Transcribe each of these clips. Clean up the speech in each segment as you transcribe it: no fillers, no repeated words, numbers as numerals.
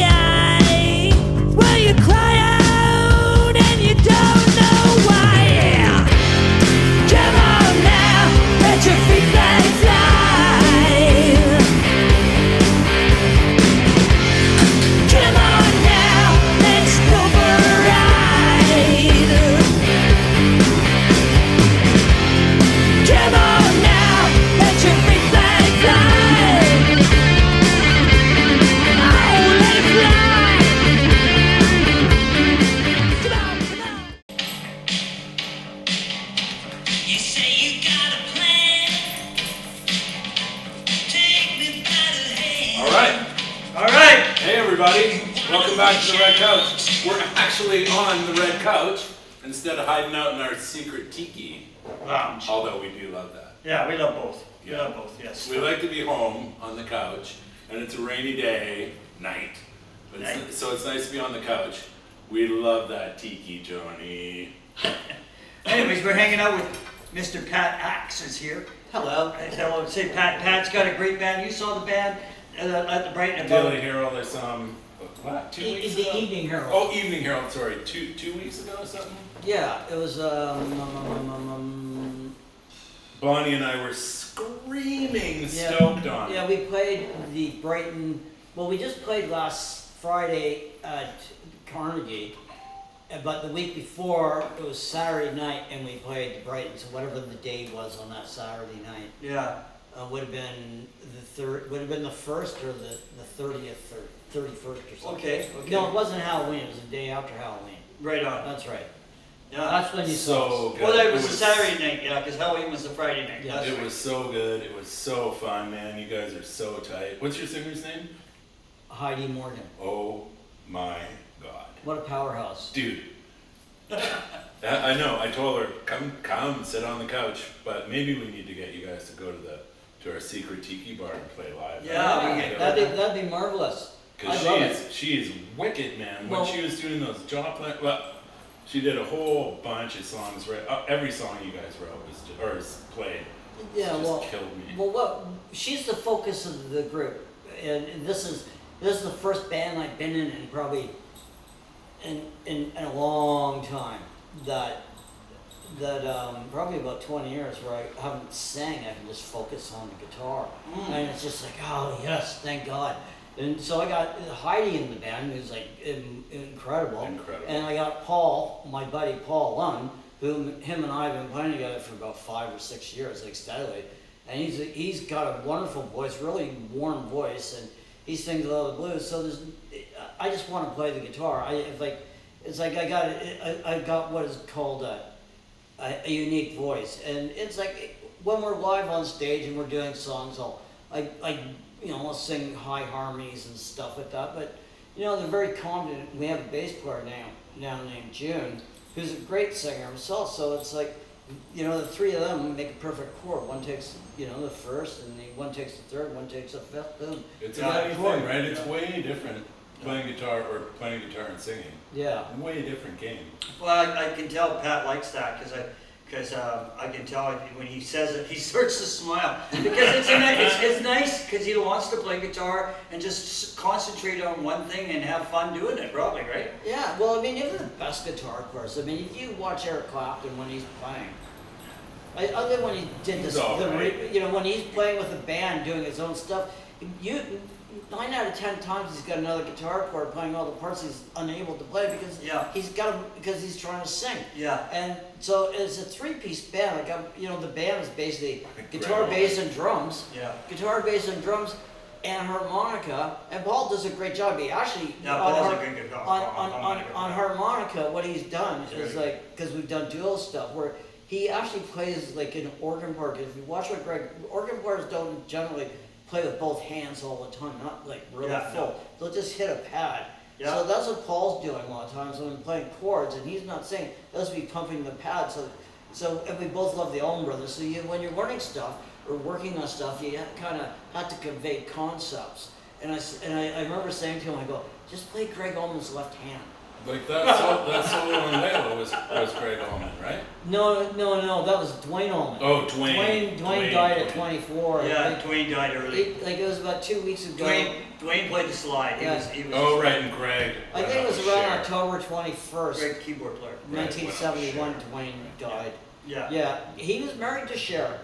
sky. Well, you cry out and you don't know why. Come on now, let your feet fly. Come on now, let's go for a ride. Come on now, let your feet fly. Oh, let it fly. Come on, come on. You say you got a plan. Take me by the hand. All right. Hey, everybody. Welcome back to the Red Couch. We're actually on the Red Couch instead of hiding out in our secret tiki Lounge. Although we do love that. Yeah, we love both. We Yeah. love both, yes. We like to be home on the couch, and it's a rainy day, night. But Night. so it's nice to be on the couch. We love that tiki, Johnny. Anyways, we're hanging out with Mr. Pat Axe is here. Hello. Hello. Say Pat. Pat's got a great band. You saw the band at the Brighton. Daily Herald, I saw him, what, 2 weeks It's ago? the Evening Herald. Oh, Evening Herald, sorry. Two weeks ago or something? Yeah, it was, Bonnie and I were screaming Yeah. stoked on it. yeah, we played the Brighton, well, we just played last Friday at Carnegie, but the week before, it was Saturday night, and we played Brighton, so whatever the day was on that Saturday night, Yeah. would have been the first or the 30th or 31st or something. Okay. No, it wasn't Halloween, it was the day after Halloween. Right on. That's right. Yeah. That's when you saw So us. good. Well, that It was a Saturday night, yeah, because Halloween was the Friday night. Yeah. That's It right. was so good. It was so fun, man. You guys are so tight. What's your singer's name? Heidi Morgan. Oh my God, What a powerhouse. dude. I know. I told her, come, sit on the couch. But maybe we need to get you guys to go to our secret tiki bar and play live. Yeah, we get- that'd be marvelous. Because I love it. she is wicked, man. When Well- she was doing those jaw play, well, she did a whole bunch of songs. Right, every song you guys wrote played. Yeah, just well, killed me. she's the focus of the group, and this is the first band I've been in probably in a long time that probably about 20 years where I haven't sang. I can just focus on the guitar, and it's just like, oh yes, thank God. And so I got Heidi in the band, who's like incredible. Incredible. And I got Paul, my buddy Paul Lund, him and I have been playing together for about 5 or 6 years, like steadily. And he's got a wonderful voice, really warm voice, and he sings a lot of blues. So I just want to play the guitar. I got what is called a unique voice, and it's like when we're live on stage and we're doing songs, I'll sing high harmonies and stuff like that. But they're very confident. We have a bass player now named June, who's a great singer himself. So it's like, the three of them make a perfect chord. One takes the first, and one takes the third, one takes the fifth. Boom. It's a Yeah, funny thing, right? It's yeah. way different playing guitar and singing. Yeah. Way different game. Well, I can tell Pat likes that because I can tell when he says it, he starts to smile because it's nice because he wants to play guitar and just concentrate on one thing and have fun doing it, probably, right? Yeah, well, I mean, even the best guitar players. I mean, if you watch Eric Clapton when he's playing, other than when he did this, He's all right. when he's playing with a band doing his own stuff, 9 out of 10 times he's got another guitar player playing all the parts he's unable to play because Yeah. because he's trying to sing. Yeah. And so it's a 3-piece band. Like the band is basically guitar, Right. bass, and drums. Yeah. Guitar, bass, and drums, and harmonica. And Paul does a great job. He actually Yeah, Paul's a good guitar. on harmonica. What he's done He's is very like, because we've done dual stuff where he actually plays like an organ part. If you watch what organ players don't generally play with both hands all the time, not like really Yeah, full. no. They'll just hit a pad. Yeah. So that's what Paul's doing a lot of times when he's playing chords, and he's not singing. He'll just be pumping the pad. So and we both love the Allman Brothers. So when you're learning stuff or working on stuff, you kind of have to convey concepts. And I remember saying to him, I go, just play Greg Allman's left hand. Like that solo on Layla was Greg Allman, right? No, that was Dwayne Allman. Oh, Dwayne. Dwayne died at 24. Yeah, Dwayne died early. Like it was about 2 weeks ago. Dwayne played the slide. Yeah. He was Oh, right, and Greg. I think it was around October 21st, Great keyboard player. 1971. Dwayne died. Yeah. Yeah, he was married to Cher.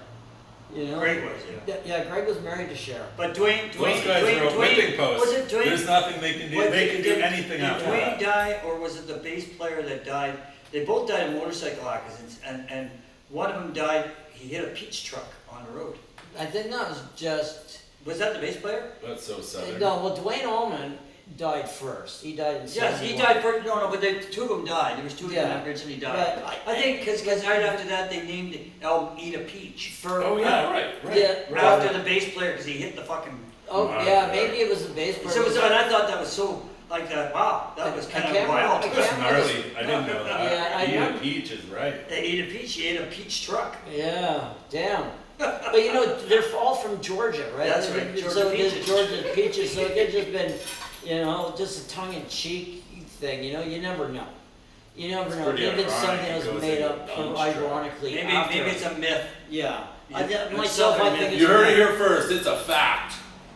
You know. Greg was, yeah. Yeah, Greg was married to Cher. But Dwayne, Those guys were a whipping post. Was it Dwayne? There's nothing they can do. They can do anything did after Dwayne that. die, or was it the bass player that died? They both died in motorcycle accidents, and one of them died. He hit a peach truck on the road. I think that was just. Was that the bass player? That's so southern. No, well, Dwayne Allman died first. He died in. Yes, he 71. died first. No, but the two of them died. There was two of them that originally died. But I think because right after that they named the album "Eat a Peach." Oh yeah, right. Yeah. Right. After the bass player because he hit the fucking. Oh yeah, maybe it was the bass player. So and I thought that was so like that. Wow, that was kind of wild. That's gnarly. I didn't know that. Yeah, I know. Peach is right. They ate a peach. He ate a peach truck. Yeah, damn. But you know, they're all from Georgia, right? That's right, So Georgia there's peaches. Georgia peaches. So it could just been, you know, just a tongue-in-cheek thing. You know, you never know. You never know. pretty Maybe it's ironic. something It that goes was made into up peach truck. ironically Maybe after. maybe it's a myth. Yeah. Yeah, Myself, I Southern think myth. it's You heard a it myth. here first. It's a fact.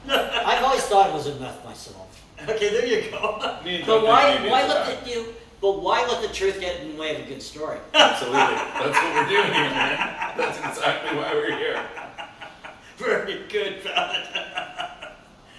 I've always thought it was a myth myself. Okay, there you go. Me and But Doug why? think maybe Why it's a let fact. the But why let the truth get in the way of a good story? Absolutely. That's what we're doing here, man. That's exactly why we're here. Very good, Pat.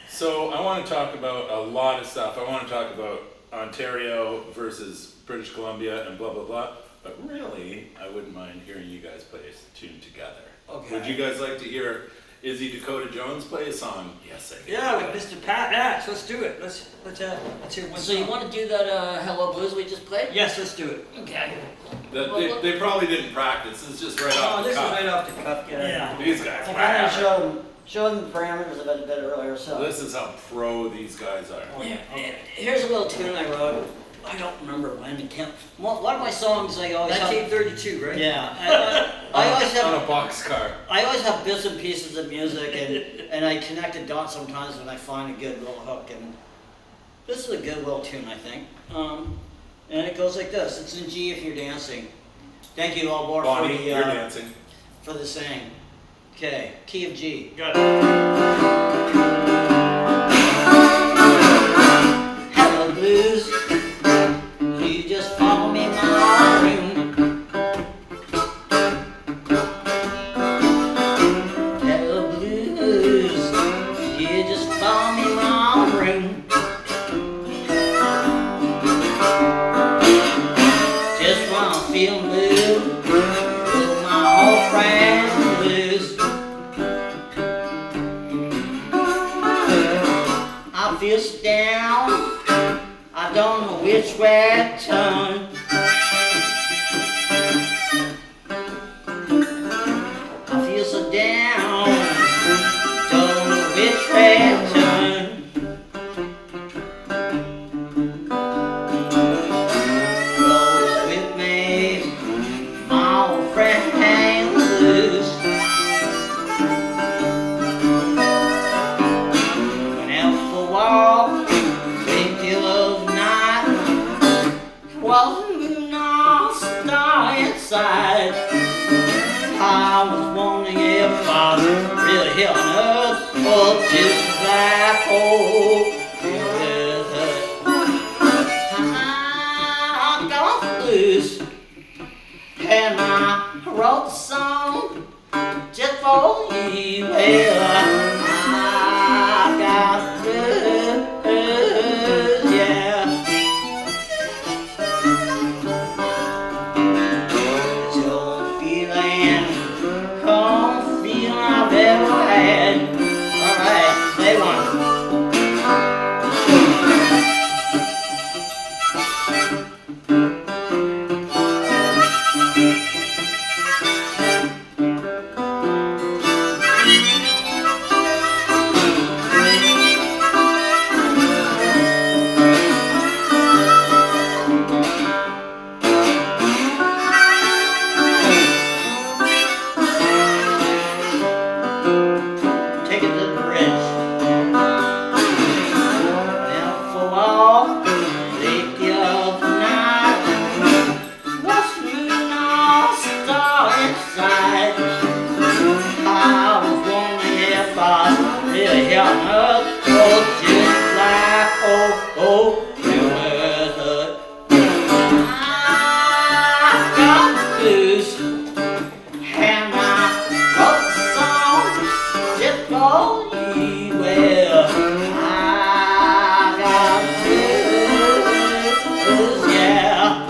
So I want to talk about a lot of stuff. I want to talk about Ontario versus British Columbia and blah, blah, blah. But really, I wouldn't mind hearing you guys play a tune together. Okay. Would you guys like to hear Izzy Dakota Jones play a song? Yes, I do. Yeah, with Mr. Pat Axe. Let's do it. Let's hear one So you song. want to do that Hello Blues we just played? Yes, let's do it. Okay. They probably didn't practice. This is just right Oh, off the this is cuff. right off the cuff. Yeah. These guys. I kind of wow. showed them the parameters of it a bit earlier. So This is how pro these guys are. yeah, here's a little tune I wrote. I don't remember when. It can't. One of my songs I always have. 1932, right? Yeah. I always On have. a boxcar. I always have bits and pieces of music, and I connect the dots sometimes when I find a good little hook. And this is a good little tune, I think. And it goes like this. It's in G if you're dancing. Thank you, all for Bonnie, the you're dancing. for the sing. Okay, key of G. Got it. Hello blues, you just follow me in my room. Hello blues, you just follow me in my room. Just when I'm feeling blue, with my old friends blues. I feel so down, I don't know which way to turn. I feel so down, don't know which way to turn. Rose with me, my old friend blues. Whenever walk into the night, wasn't no star inside. I was wondering if I was really here on earth or just a black hole. I got blues, and I wrote the song just for you. Well, I got blues, yeah. It's the only feeling I've ever had. Alright, play one. blues. And my love song just goes well. I got blues, yeah.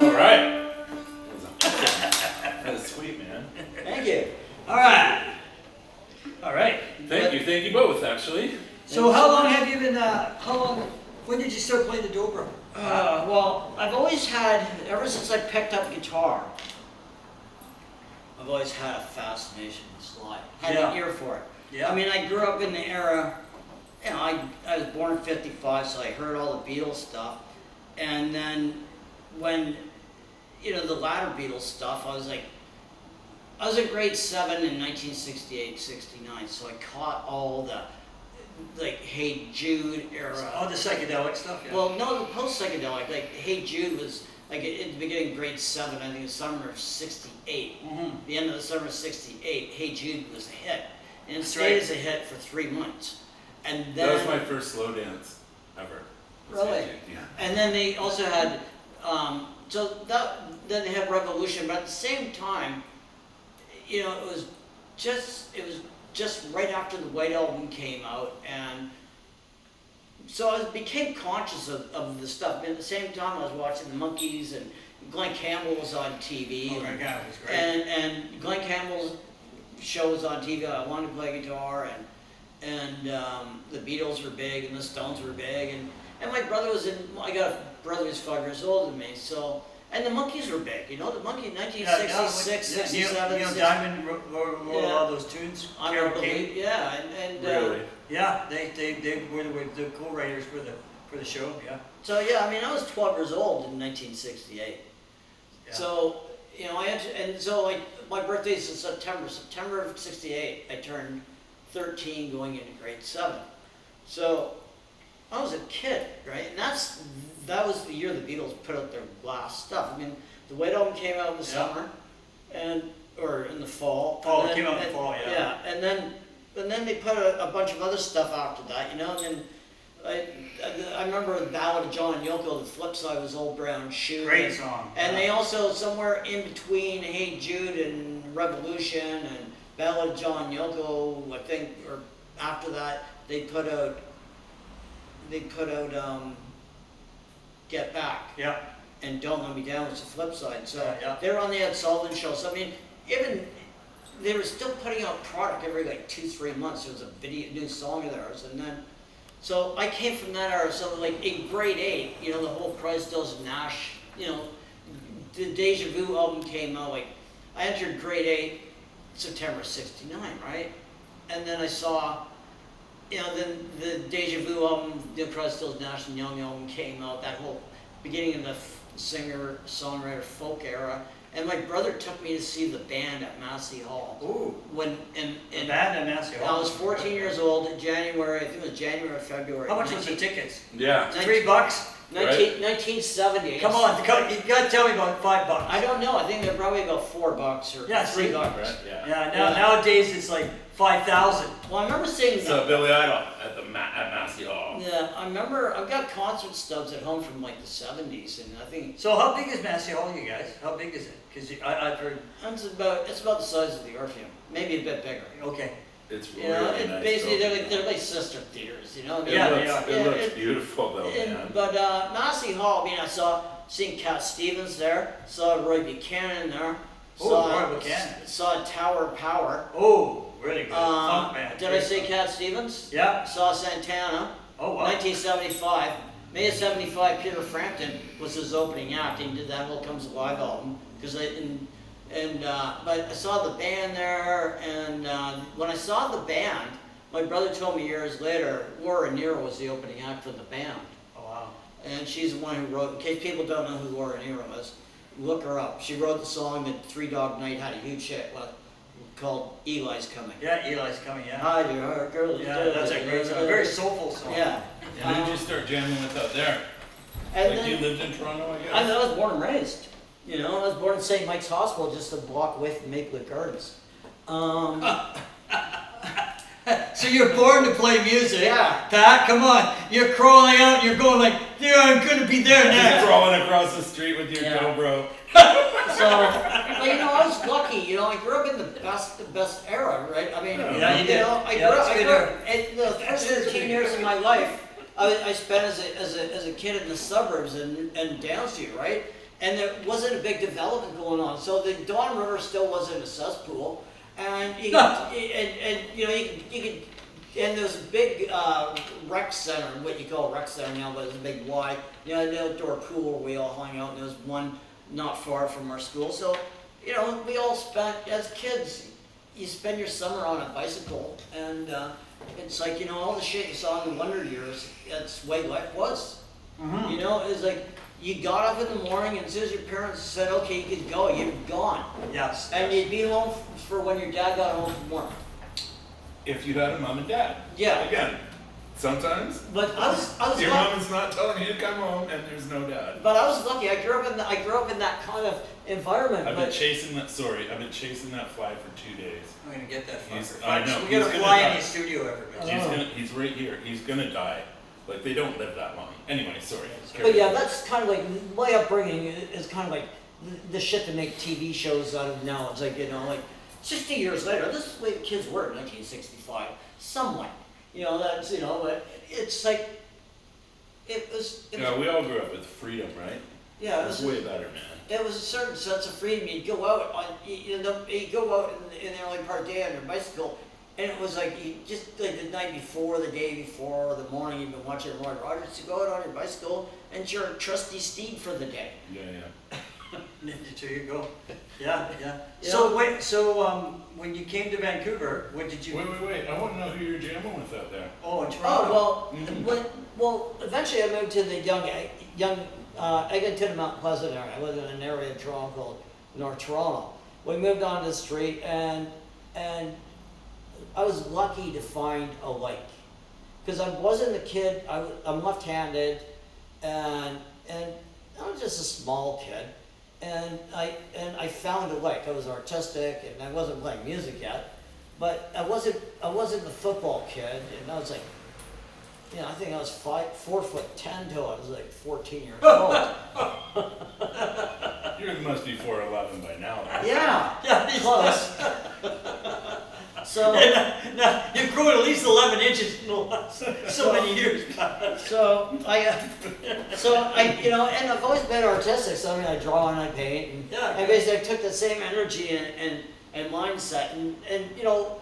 All right. That was sweet, man. Thank you. All right. All right. Thank you both, actually. So how long have you been, when did you start playing the dobro? Well, I've always had, ever since I picked up guitar, I've always had a fascination with slide. Had an ear for it. Yeah. I mean, I grew up in the era, you know, I was born in 55, so I heard all the Beatles stuff. And then when, you know, the latter Beatles stuff, I was in grade 7 in 1968, 69, so I caught all the, like, Hey Jude era. Oh, the psychedelic stuff, yeah. Well, no, the post-psychedelic, like, Hey Jude was, like, at the beginning of grade 7, I think the summer of 68. Mhm. The end of the summer of 68, Hey Jude was a hit. And it That's stayed right. as a hit for 3 months. And then... That was my first slow dance ever. Really? Yeah. And then they also had, then they had Revolution, but at the same time, you know, it was just right after the White Album came out, and so I became conscious of the stuff. But at the same time, I was watching the Monkees, and Glenn Campbell was on TV. Oh my God, it was great. And Glenn Campbell's show was on TV. I wanted to play guitar, and the Beatles were big, and the Stones were big, and my brother was in. I got a brother who's 5 years older than me, so. And the Monkees were big, you know, the Monkees, 1966, 67, Neil Diamond wrote a lot of those tunes. Carol King. Yeah, and Really? Yeah, they were the co-writers for the show, yeah. so yeah, I mean, I was 12 years old in 1968. Yeah. So, you know, like, my birthday's in September of 68, I turned 13 going into grade 7. So, I was a kid, right? And that was the year the Beatles put out their last stuff. I mean, the White Album came out in the summer, or in the fall. Oh, it came out in the fall, yeah. Yeah, and then they put a bunch of other stuff after that, you know. And then I remember the Ballad of John and Yoko. The flip side was Old Brown Shoe. Great song. And yeah. they also, somewhere in between Hey Jude and Revolution and Ballad of John and Yoko, I think, or after that, they put out Get Back. Yeah. And Don't Let Me Down was the flip side. So Yeah. they were on the Ed Sullivan Show. So I mean, even they were still putting out product every like 2-3 months. There was a new song of theirs, and then so I came from that era. So like in grade 8, you know, the whole Christ Stills Nash, you know, the Deja Vu album came out. Like I entered grade 8, September '69, right? And then I saw. You know, then the Deja Vu album, the Christ Stills Nash and Young album came out, that whole beginning of the singer, songwriter, folk era. And my brother took me to see the band at Massey Hall. Ooh. The band at Massey Hall. I was 14 years old in January, I think it was January or February. How much was the tickets? Yeah. $3? 1970. Come on, you gotta tell me about $5. I don't know, I think they're probably about $4 or Yeah, $3. Right? Yeah. Yeah, nowadays it's like 5,000. Well, I remember seeing So Billy Idol at Massey Hall. yeah, I've got concert stubs at home from like the 70s, and I think So how big is Massey Hall, you guys? How big is it? Because I've heard. it's about the size of the Orpheum, maybe a bit bigger. Okay. It's You really know, nice. basically building. they're like sister theaters, you know. It Yeah, looks, they it are. looks beautiful though, man. But Massey Hall, I mean, I seen Cat Stevens there, saw Roy Buchanan there, Oh, Roy Buchanan. saw Tower Power. Oh, really good. Funk man. Did I say Cat Stevens? Yeah. Saw Santana. Oh, wow. 1975. May of 75, Peter Frampton was his opening act. He did that whole Comes Alive album. Because And but I saw the band there, and when I saw the band, my brother told me years later, Laura Nero was the opening act for the band. Oh, wow. And she's the one who wrote, in case people don't know who Laura Nero is, look her up. She wrote the song that Three Dog Night had a huge hit with, called Eli's Coming. Yeah, Eli's Coming, yeah. Hi, dear heart, girl. Yeah, that's a great song. A very soulful song. Yeah. And who did you start jamming with out there? And Like you then, lived in Toronto, I guess? I was born and raised. You know, I was born in St. Mike's Hospital, just a block away from Maple Leaf Gardens. So you're born to play music. Yeah. Pat, come on. You're crawling out and you're going like, yeah, I'm gonna be there Just next. crawling across the street with your Yeah. GoPro. So, but you know, I was lucky. You know, I grew up in the best era, right? I mean, Yeah, you did. know, I Yeah, grew up. that's I good grew up. And the first 15 years of my life, I spent as a kid in the suburbs and Downsview, right? And there wasn't a big development going on, so the Don River still wasn't a cesspool, and you and you know you could. And there was a big rec center, what you call a rec center now, but it was a big Y. You know, an outdoor pool where we all hung out, and there was one not far from our school. So, you know, we all spent, as kids, you spend your summer on a bicycle, and it's like, you know, all the shit you saw in the Wonder Years, that's the way life was. Mhm. You know, it's like, you got up in the morning, and as soon as your parents said, okay, you could go, you'd gone. Yes. And you'd be home for when your dad got home from work. If you had a mom and dad. Yeah. Again, sometimes But I was your lucky. mom is not telling you to come home and there's no dad. But I was lucky. I grew up in that kind of environment. I've been But chasing that fly for 2 days. I'm gonna get that He's- fucker. I know, We he's got a gonna fly die. in the studio, everybody. Oh. He's right here. He's gonna die. Like they don't live that long. Anyway, sorry. but yeah, that's kind of like my upbringing is kind of like the shit to make TV shows out of now. It's like, you know, like 60 years later, this is the way the kids were in 1965. Somewhat, you know, that's, you know, but it's like it was. Yeah, we all grew up with freedom, right? Yeah, it It's was. way better, man. There was a certain sense of freedom. You'd go out on, you go out in the early part of the day on your bicycle, and it was like you just like the night before, the day before, or the morning you've been watching Roy Rogers. You go out on your bicycle, and it's your trusty steed for the day. Yeah, yeah. There you go. Yeah, yeah. Yeah. So wait, so when you came to Vancouver, what did you? Wait. I want to know who you're jamming with out there. Oh, in Toronto. Oh well, eventually I moved to the Eglinton, Mount Pleasant area. I lived in an area of Toronto called North Toronto. We moved onto the street, and I was lucky to find a lake, because I wasn't a kid. I'm left-handed, and I was just a small kid, and I found a lake. I was artistic, and I wasn't playing music yet, but I wasn't the football kid, and I was like, you know, I think I was 4'10" till I was like 14 years old. You must be 4'11" by now. Right? Yeah, Yeah, he's close. So. Now, you've grown at least 11 inches in the last so many years. So I, you know, and I've always been artistic. So I mean, I draw and I paint, and Yeah. I basically I took the same energy and mindset, and you know,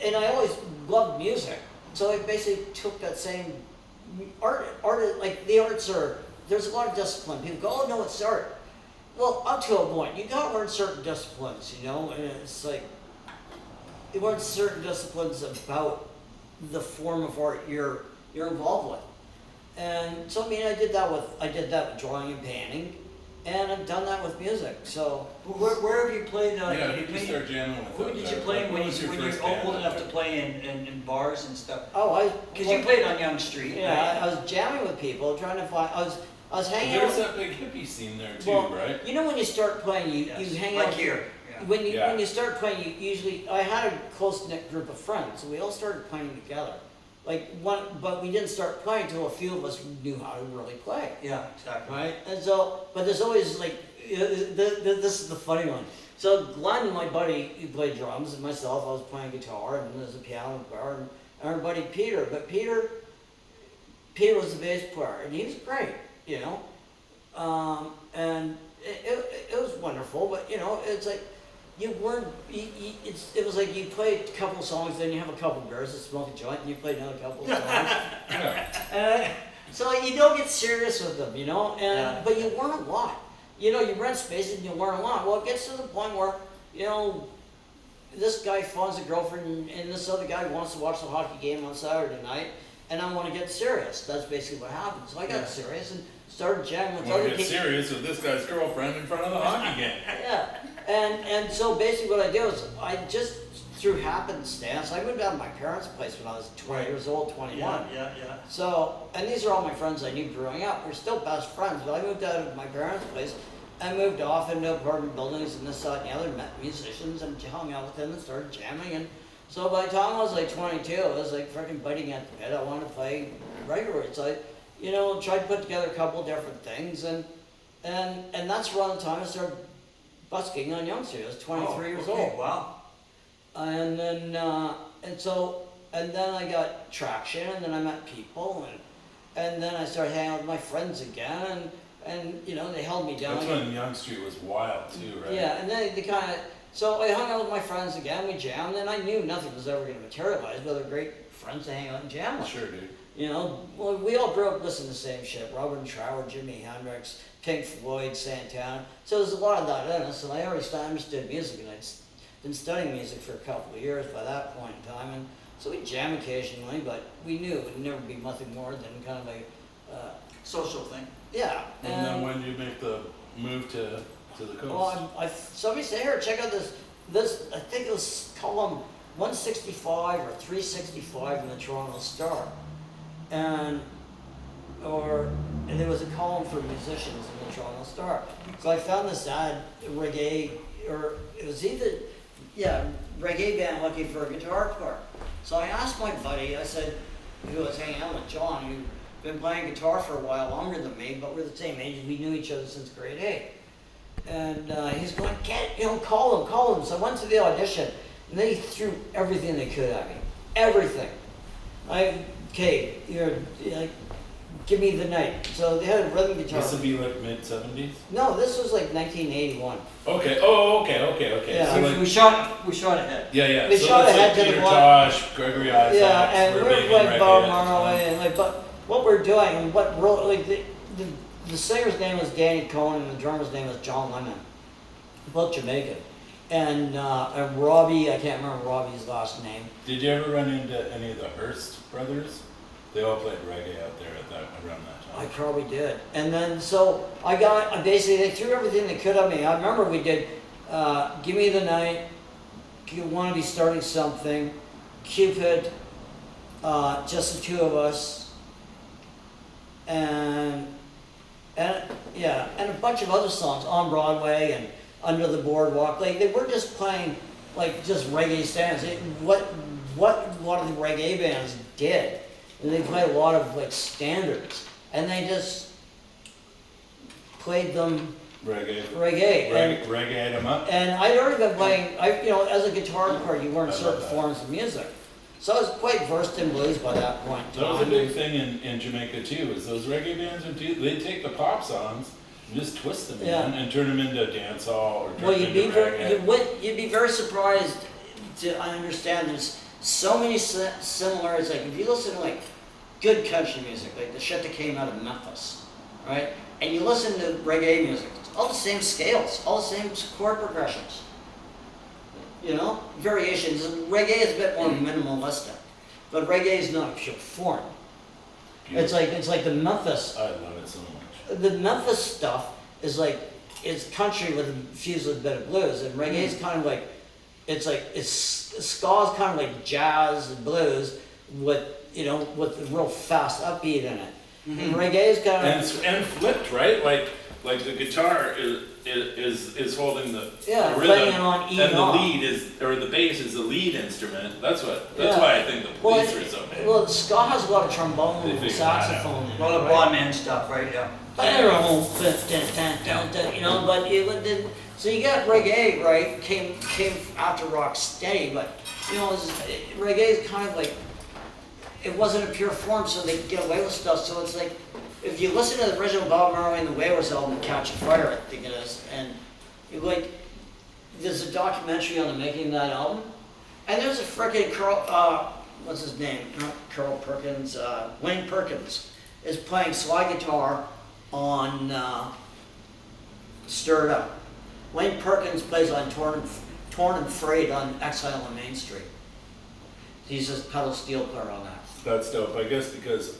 and I always loved music. So I basically took that same art, like the arts are. There's a lot of discipline. People go, oh no, it's art. Well, up to a point, you gotta learn certain disciplines, you know, and it's like you learn certain disciplines about the form of art you're involved with. And so I mean, I did that with drawing and painting, and I've done that with music. So Where have you played? Yeah, you who did you start jamming with? Who out did there? you play Like, when what was your you're first band old out enough to there? play in bars and stuff? Because you well, played on Yonge Street. Yeah, right? I was jamming with people, trying to find. I was hanging There's out. that big hippie scene there too, Well, right? you know when you start playing, you Yes. hang like out here. Yeah. Yeah. When you start playing, you usually I had a close knit group of friends, so we all started playing together. But we didn't start playing until a few of us knew how to really play. Yeah, exactly. Right? And so, but there's always like, this is the funny one. So Glenn, my buddy, he played drums, and myself, I was playing guitar, and there's a piano player, and our buddy Peter. But Peter was the bass player, and he was great, you know. And it was wonderful, but you know, it's like, you weren't, it was like you played a couple songs, then you have a couple beers and smoke a joint, and you play another couple songs. Yeah. So you don't get serious with them, you know, Yeah. but you learn a lot. you know, you rent space and you learn a lot. Well, it gets to the point where, you know, this guy finds a girlfriend and this other guy wants to watch the hockey game on Saturday night, and I want to get serious. That's basically what happened. So I got serious and started jamming with Want other to get people. serious with this guy's girlfriend in front of the hockey game. Yeah, and so basically what I did was I just through happenstance I moved out of my parents' place when I was 20 years old, 21. Yeah. So, and these are all my friends I knew growing up. We're still best friends, but I moved out of my parents' place. I moved off into apartment buildings and this, that, and the other, met musicians and hung out with them and started jamming. And so by the time I was like 22, I was like freaking biting at the bit. I wanted to play regularly. So I, you know, tried to put together a couple different things, and that's around the time I started busking on youngsters. I was 23 years old. Wow. And then and then I got traction, and then I met people, and then I started hanging out with my friends again, and you know, they held me down. That's when Young Street was wild too, right? Yeah, and then they kind of, so I hung out with my friends again, we jammed, and I knew nothing was ever going to materialize, but they're great friends to hang out and jam with. Sure, dude. You know, well, we all grew up listening to the same shit. Robert Trower, Jimi Hendrix, Pink Floyd, Santana. So there's a lot of that in us, and I already understood music, and I'd been studying music for a couple of years by that point in time, and so we jam occasionally, but we knew it would never be nothing more than kind of a Social thing. yeah. And then when did you make the move to the coast? Well, somebody said, here, check out this. I think it was column 165 or 365 in the Toronto Star, and there was a column for musicians in the Toronto Star. So I found this ad, reggae, or it was either, reggae band looking for a guitar player. So I asked my buddy, I said, who was hanging out with John, who'd been playing guitar for a while longer than me, but we're the same age, we knew each other since grade 8. And he's going, call him. So I went to the audition, and they threw everything they could at me. Everything. Give me the night. So they had a rhythm guitar. This would be like mid-70s? No, this was like 1981. Okay, okay. Yeah. So like, We shot ahead. yeah. We so shot that's ahead like to the Peter block. Tosh, Gregory Isaacs. Yeah, and we were making playing reggae Bob at the Marley, time. and but what we're doing, and what really, like the singer's name was Danny Cohen, and the drummer's name was John Lemon, both Jamaican, and Robbie, I can't remember Robbie's last name. Did you ever run into any of the Hearst brothers? They all played reggae out there around that I time. probably did. And then, so I basically, they threw everything they could at me. I remember we did Give Me the Night, You Want to Be Starting Something, Cupid, Just the Two of Us, and a bunch of other songs on Broadway and Under the Boardwalk. Like, they were just playing, like, just reggae standards. What a lot of the reggae bands did, and they played a lot of, like, standards. And they just played them Reggae. Reggae them up. And I'd already been playing, as a guitar player, you learn I certain love that. forms of music. So I was quite versed in blues by that point. in That was a time. big thing in Jamaica too, is those reggae bands they take the pop songs and just twist them Yeah. and turn them into dance hall or turn Well, them into reggae. you'd be very surprised to understand there's so many similarities. Like if you listen to like good country music, like the shit that came out of Memphis, right? And you listen to reggae music, it's all the same scales, all the same chord progressions. You know, variations. Reggae is a bit more minimalistic, but reggae is not a pure form. It's like the Memphis. I love it so much. The Memphis stuff is like it's country with fused with a bit of blues, and reggae is kind of like ska's kind of like jazz and blues with the real fast upbeat in it. Mm-hmm. And reggae is kind of And flipped, right? Like the guitar is holding the Yeah, rhythm, playing it on E and the knob. the bass is the lead instrument. That's Yeah. why I think the police are so big. well, ska has a lot of trombone They and figured that saxophone. in A it, lot of right? blonde man stuff, right? Yeah. But so you got reggae, right? Came after rock steady, but reggae is kind of like it wasn't a pure form, so they get away with stuff. So it's like if you listen to the original Bob Marley and the Wailers album, "Catch a Fire," I think it is, and there's a documentary on the making of that album, and there's a frickin' what's his name? Not Carl Perkins. Wayne Perkins is playing slide guitar on Stir It Up. Wayne Perkins plays on Torn and Frayed on Exile on Main Street. He's just pedal steel player on that. That's dope. I guess because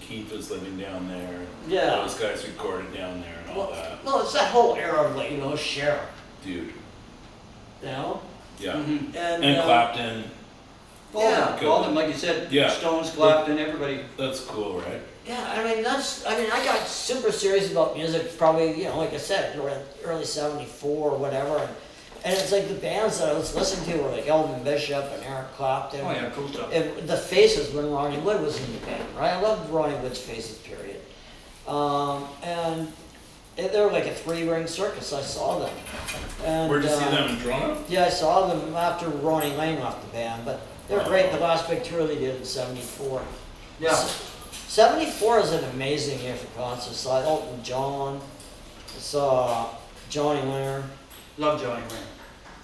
Keith was living down there. And Yeah. those guys recorded down there and all that. Well, it's that whole era of, like, you know, Cher, Dude. you know? Yeah. Mhm. And Clapton. Yeah. All them, like you said, Yeah. Stones, Clapton, everybody. That's cool, right? Yeah, I mean, I got super serious about music probably, you know, like I said, early 74 or whatever. And it's like the bands that I was listening to were like Elvin Bishop and Eric Clapton. Oh yeah, cool stuff. The Faces when Ronnie Wood was in the band, right? I loved Ronnie Wood's Faces, period. They were like a 3-ring circus. I saw them. And, Where'd you see them in Toronto? Yeah, I saw them after Ronnie Lane left the band, but they were great. The last big tour they did in 74. Yeah. 74 is an amazing year for concerts. I saw Elton John, I saw Johnny Winter, Love Johnny Winter.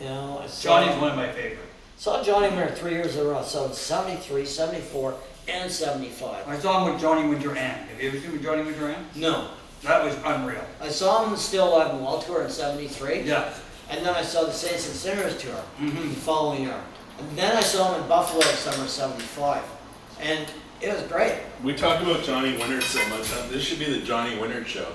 you know. Johnny's one of my favorite. Saw Johnny Winter 3 years in a row, so 73, 74, and 75. I saw him with Johnny Winter and. Have you ever seen with Johnny Winter and? No. That was unreal. I saw him still live in Wall Tour in 73. Yeah. And then I saw the Saints and Sinners tour Mm-hmm. the following year. And then I saw him in Buffalo summer 75. And it was great. We talk about Johnny Winter so much. This should be the Johnny Winter show.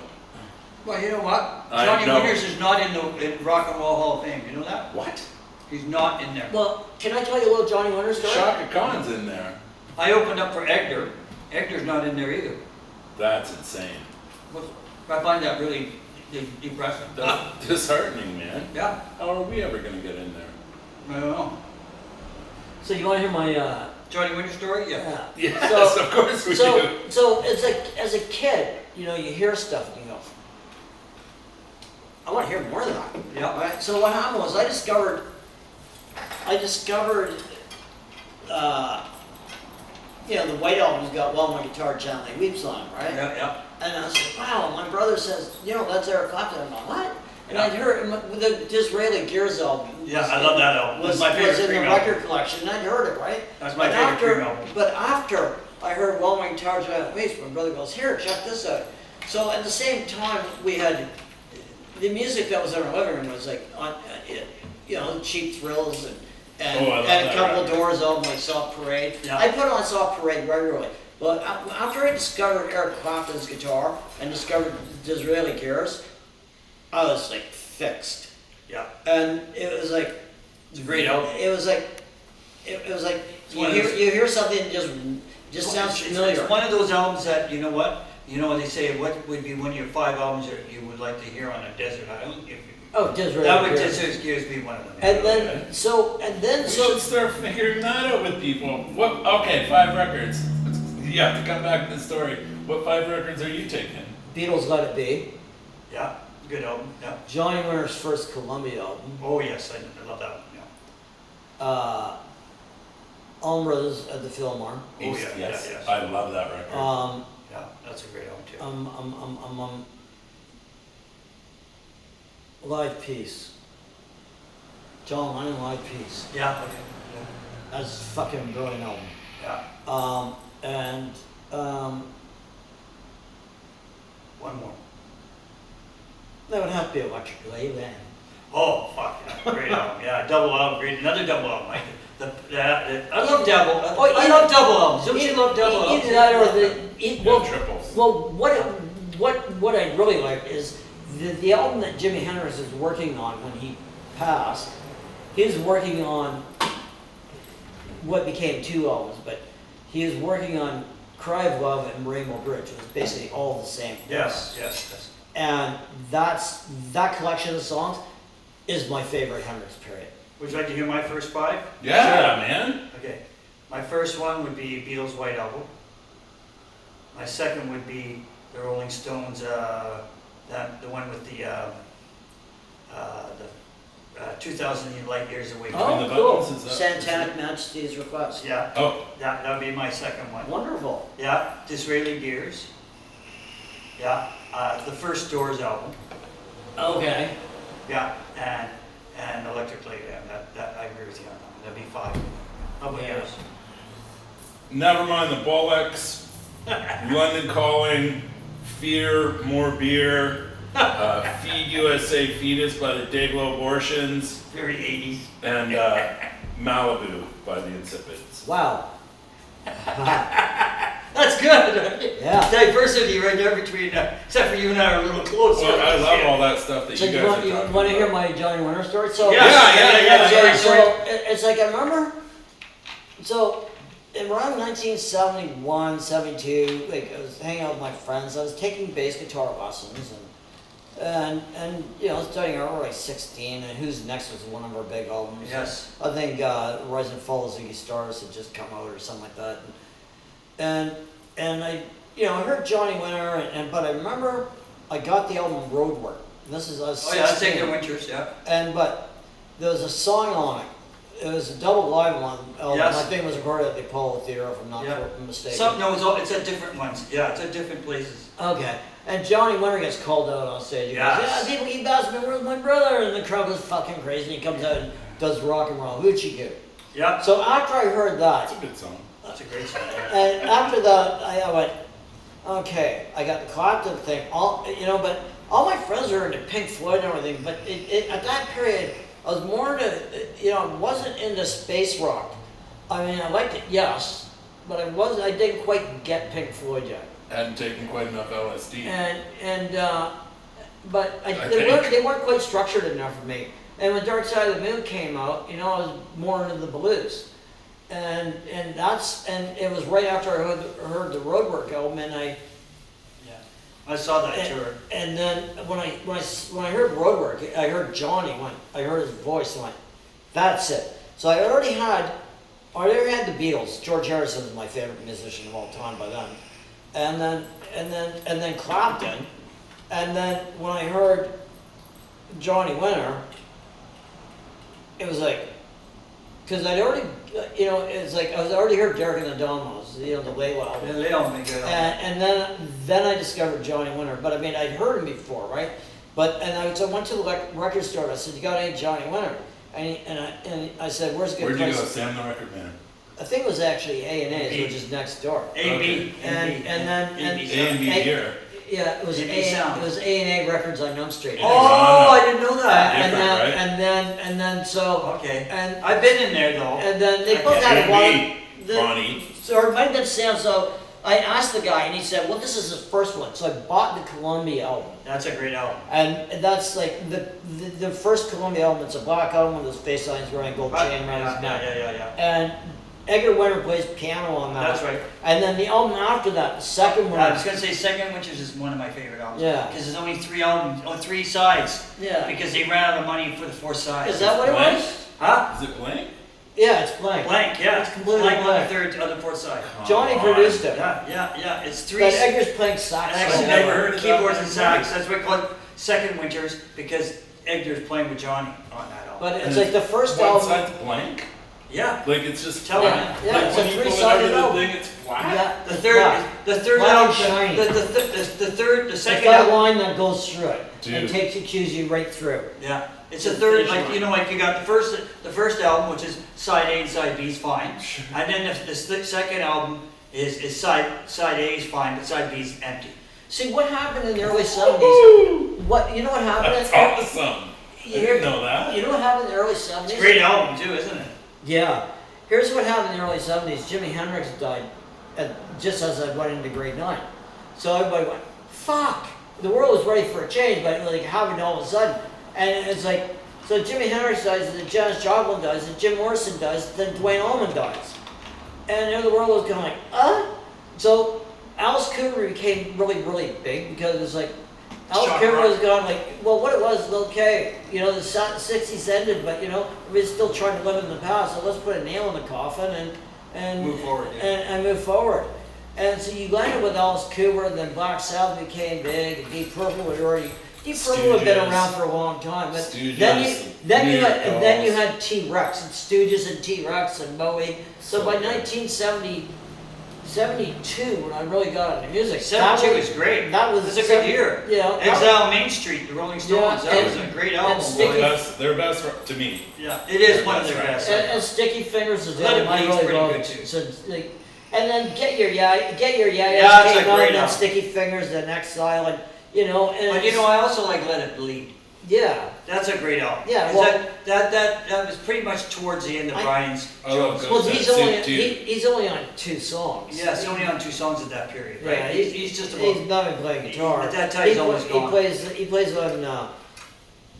Well, you know what? I Johnny know. Winters is not in the Rock and Roll Hall of Fame. You know that? What? He's not in there. Well, can I tell you a little Johnny Winter story? Shaka Khan's in there. I opened up for Edgar. Edgar's not in there either. That's insane. Well, I find that really depressing. That's disheartening, man. Yeah, How are we ever gonna get in there? I don't know. So you want to hear my... Johnny Winter story? Yeah. Yes, So- of course we do. So it's like, as a kid, you know, you hear stuff and you go, I want to hear more of that. Yeah. Right? So what happened was I discovered, you know, the White Album's got While My Guitar Gently Weeps on it, right? Yeah, yeah. And I was like, wow, my brother says, you know, that's Eric Clapton. I'm like, what? And Yeah. I'd heard the Disraeli Gears album. Yeah, I love that album. Was, It's my favorite was in the Cream record album. collection, and I'd heard it, right? That's my But favorite after, Cream album. But after I heard While My Guitar Gently Weeps, my brother goes, here, check this out. So at the same time, we had, the music that was in our living room was like, you know, Cheap Thrills and Oh, I love and a that couple of record. Doors album like Soft Parade. Yeah. I put on Soft Parade regularly. But after I discovered Eric Clapton's guitar and discovered Disraeli Gears, I was like fixed. Yeah. And it was like, It's a great album. it was like It's one of those- you hear something that just sounds familiar. It's one of those albums that, you know what? You know what they say, what would be one of your 5 albums that you would like to hear on a desert island? Oh, Disraeli That would Gears. just Gears be one of them. And then Okay. so We should start figuring that out with people. What? Okay, 5 records. You have to come back to the story. What 5 records are you taking? Beatles Let It Be, Yeah, good album, yeah. Johnny Winter's first Columbia album, Oh yes, I love that one, yeah. Almra's at the Fillmore. Oh, yeah, yes. yeah, yes. I love that record. Yeah, that's a great album too. Live Peace. John Lennon Live Peace. Yeah, okay, That's a fucking brilliant album. yeah. And One more. that would have to be Electric Leyland. Oh, fuck, yeah, great album, yeah, double album, great, another double album, I love double, I love double albums, don't you love double albums? Either that or Yeah, triples. well, what I really like is the album that Jimi Hendrix is working on when he passed. He was working on what became 2 albums, but he was working on Cry of Love and Rainbow Bridge. It was basically all the same. Yes, yes. And that collection of songs is my favorite Hendrix period. Would you like to hear my first 5? Yeah, man. Okay, my first one would be Beatles' White Album. My second would be the Rolling Stones, the one with the 2,000 light years away. Oh. Oh, the cool. Buttons, is that- Satanic Majesty's Request. Yeah, Oh, that would be my second one. Wonderful. Yeah, Disraeli Gears. Yeah, the first Doors album. Okay. Yeah, and Electric Leyland. That I agree with you on that. That'd be 5. How about Yeah. yours? never mind the Bollocks, London Calling, Fear, More Beer, Feed USA Fetus by the Dayglow Abortions, Very 80s. and Malibu by the Insipids. Wow. That's good. Yeah. Diversity right there between, except for you and I are a little closer. Well, I love all that stuff that So you you guys want, are you talking want to hear about. my Johnny Winter story? So Yeah. So it's like I remember. So around 1971, 72, like I was hanging out with my friends. I was taking bass guitar lessons and you know studying. I was like 16, and Who's Next was one of our big albums. Yes. I think Rise and Fall of Ziggy Stardust had just come out or something like that. And I I heard Johnny Winter but I remember I got the album Roadwork. And this is I was 16. Oh yeah, that's Igor Winters, yeah. But there was a song on it. It was a double live album. Yes. I think it was recorded at the Apollo Theater, if I'm not mistaken. No, it's at different ones. Yeah, it's at different places. Okay. And Johnny Winter gets called out on stage. He goes, Yes. people keep asking me, where's my brother? And the crowd goes fucking crazy. And he comes out and does Rock and Roll Hoochie Coo. Yeah, So after I heard that, That's a good song. that's a great song. and after that, I went, okay, I got the Clapton thing, but all my friends were into Pink Floyd and everything, but at that period, I was more into, wasn't into space rock. I mean, I liked it, yes, but I didn't quite get Pink Floyd yet. Hadn't taken quite enough LSD. But they weren't quite structured enough for me. And when Dark Side of the Moon came out, I was more into the blues. And it was right after I heard the Roadwork album, and I saw that tour. and then when I heard Roadwork, I heard Johnny I heard his voice, and went, that's it. So I already had the Beatles. George Harrison was my favorite musician of all time by then, and then Clapton, and then when I heard Johnny Winter, it was like, because I'd already, it's like I was already heard Derek and the Dominoes, the Layla album. Yeah, they all make good albums. And then I discovered Johnny Winter, but I mean I'd heard him before, right? So I went to the record store. I said, "You got any Johnny Winter?" And I said, "Where's a good Where'd you place?" go, Sam the Record Man? I think it was actually A&A's, A&B. which is next door. A&B. And then A&B here. Yeah, it was A&B Sound. It was A&A Records on Elm Street. Oh, I didn't know that. Different, right? So Okay. and I've been in there though. and then they both Okay. had one. A&B, Bonnie. So it might have been Sam. So I asked the guy, and he said, "Well, this is his first one." So I bought the Columbia album, That's a great album. and that's like the first Columbia album. It's a black album with his face lines wearing a gold chain around his neck. Yeah. And Edgar Winter plays piano on that. That's right. And then the album after that, the second one. I was gonna say Second Winters is one of my favorite albums. Yeah. Because there's only 3 albums, three sides. Yeah. Because they ran out of money for the 4th side. Is that what it Blank? was? Huh? Is it blank? Yeah, it's blank. Blank, yeah. It's completely blank on blank. the 3rd, on the 4th side. Johnny Come on. produced it. Yeah. It's 3. But Edgar's playing sax. Actually, I've they never were heard of that keyboards and before. sax. That's why we call it Second Winters, because Edgar's playing with Johnny on that album. But it's And like the first One album. side's blank? Yeah. Like it's just Tell flat? me. Yeah, Like it's when a you pull it three-sided out of the album. thing, it's flat? Yeah. The third Black album, and shiny. the It's second got a album. line that goes through it. Dude. And takes you right through. Yeah, it's The a third. finish Like line. like you got the first album, which is side A and side B is fine, and then the second album is side A is fine, but side B is empty. See what happened in the early '70s? What happened? That's awesome. I You didn't know that. You know what happened in the early '70s? It's a great album too, isn't it? Yeah. Here's what happened in the early '70s. Jimi Hendrix died just as I went into grade 9. So everybody went, fuck! The world was ready for a change, but it was like happened all of a sudden. And it's like, so Jimi Hendrix dies, and then Janis Joplin dies, and Jim Morrison dies, then Dwayne Allman dies. And then the world was kind of like, So Alice Cooper became really, really big because it was like, Alice Shock Cooper rock. was going like, well, what it was, okay, the 60s ended, but we're still trying to live in the past, so let's put a nail in the coffin and Move forward, yeah. and move forward. And so you landed with Alice Cooper, and then Black Sabbath became big, and Deep Purple had been Stooges. around for a long time. But Stooges, then you Miracles. had T-Rex and Stooges and T-Rex and Bowie. So by 1972, when I really got into music, 72 that is great. That was It's a good year. Yeah, Exile Main Street, the Rolling Stones. Yeah, That was and- a great and album. Sticky- Their best to me. Yeah, it is one of their That's best. And Sticky Fingers is the Let other It one I Bleed's really pretty love. good, too. So, and then Get Your Yeah Yeah, it's a came out, great and then album. Sticky Fingers, then Exile, and you know, and But you know, I also like Let It Bleed. yeah. That's a great album. Yeah, 'Cause well- that was pretty much towards the end of Brian's I love Jones. Ghost Well, he's Soup only too. he's only on 2 songs. Yeah, he's only on 2 songs at that period, right? Yeah, He's just he's about. not even playing guitar. At that time, he's always gone. He plays on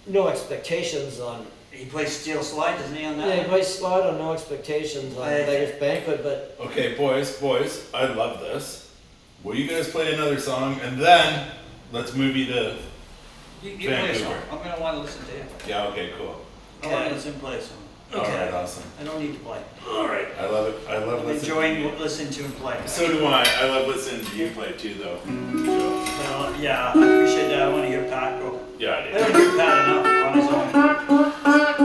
No Expectations on. He plays Steel Slide, doesn't he, on that Yeah, he one? plays Slide on No Expectations on I- Beggar's Banquet, but Okay, boys, I love this. Will you guys play another song and then let's move you to? You play a song. Vancouver. I'm gonna want to listen to you. Yeah. Okay. Cool. I want to listen to play a song. All right. Awesome. I don't need to play. All right. I love it. I love I'm listening. enjoying to you. listening to him play. So do I. I love listening to you play too, though. Joe. Well, yeah, I appreciate that. I want to hear Pat go. Yeah, I I do. don't hear Pat enough on his own.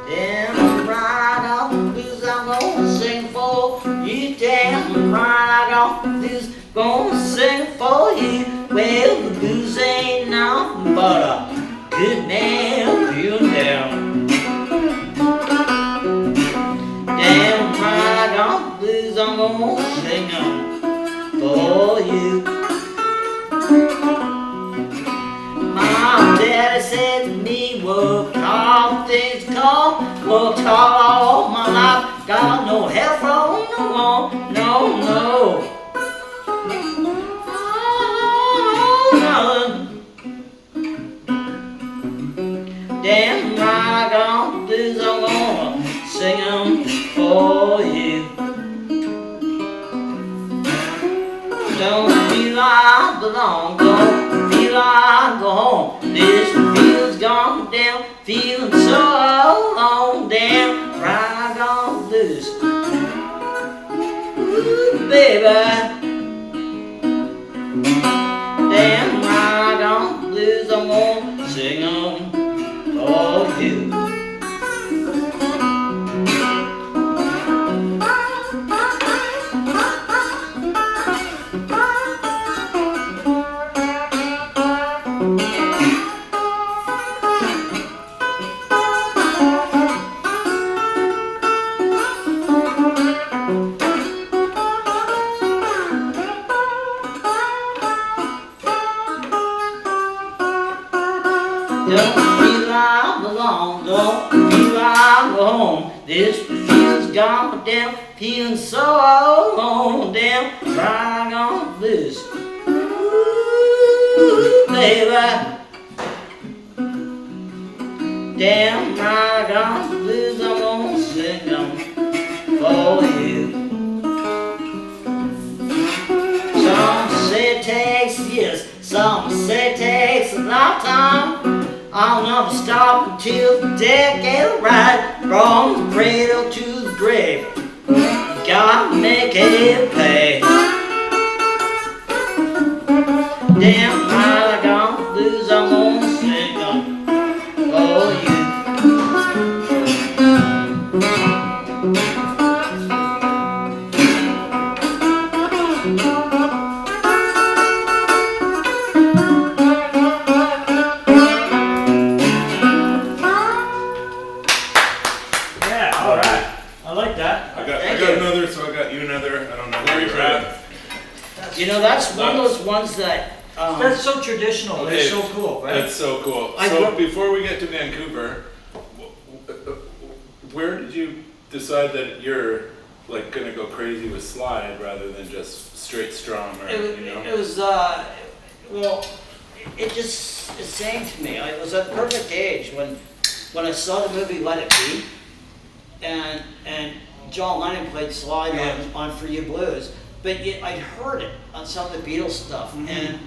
damn right off the blues I'm gonna sing for you. Damn right off the blues gonna sing for you. Well, the blues ain't nothing but a good man feeling down. Damn right off the blues I'm gonna sing 'em for you. My daddy said to me, work hard, things come. Worked hard all my life, got no help from no one, no, no. Oh, no. Damn right on blues, I'm gonna sing 'em for you. Don't feel I belong, don't feel I go home. This feel's gone down, feeling so alone. Damn, right on blues, ooh, baby. Damn, right on blues, I'm gonna sing 'em for you. Don't feel I belong, don't feel I go home. This feel's gone down, feeling so alone. Damn, right on blues, ooh, baby. Damn, right on blues, I'm gonna sing 'em for you. Some say it takes years, some say it takes a lifetime. I'll never stop until the deck get right. From the cradle to the grave, gotta make it pay. Damn right, I got blues, I'm gonna sing 'em for you. Yeah, all right. I like that. I got Thank you. another, so I got you another. I don't know where you're at. You know, that's one of those ones that. That's so traditional. Okay, It's so cool, right? That's so cool. I So grew- before we get to Vancouver, where did you decide that you're like gonna go crazy with slide rather than just straight strum or you know? It was, well, it just, it sang to me. I was at the perfect age when I saw the movie Let It Be, and John Lennon played slide Yeah. on For You Blues, but yet I'd heard it on some of the Beatles stuff, Mhm.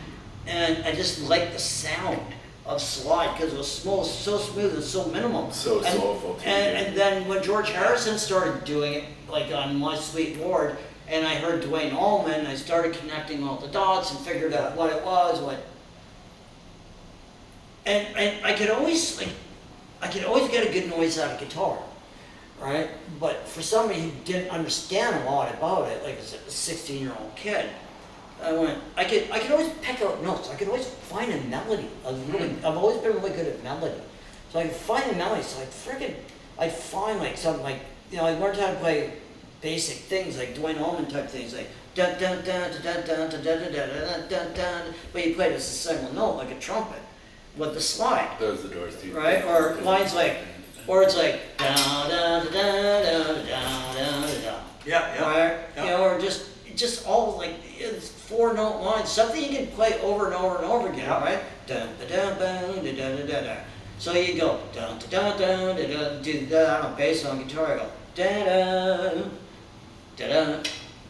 and I just liked the sound of slide because it was so smooth and so minimal. So and, soulful too. And then when George Harrison started doing it, like on My Sweet Lord, and I heard Duane Allman, I started connecting all the dots and figured out what it was, and I could always get a good noise out of guitar, right? But for somebody who didn't understand a lot about it, like as a 16-year-old kid, I could always pick out notes. I could always find a melody. I've always been really good at melody, so I could find a melody. So I'd find like something like, I learned how to play basic things like Dwayne Allman type things like dun dun dun dun dun dun dun dun dun dun dun, but you play it as a single note like a trumpet with the slide. Those are the Doors too. Right? Or lines like, or it's like da da da da da da da da. Yeah. Right? Yeah. Or just all like it's 4-note lines, something you can play over and over and over again, Yeah. right? Dun da da da da da da da. So you go dun da da da da da, do that on bass on guitar. I go da da da da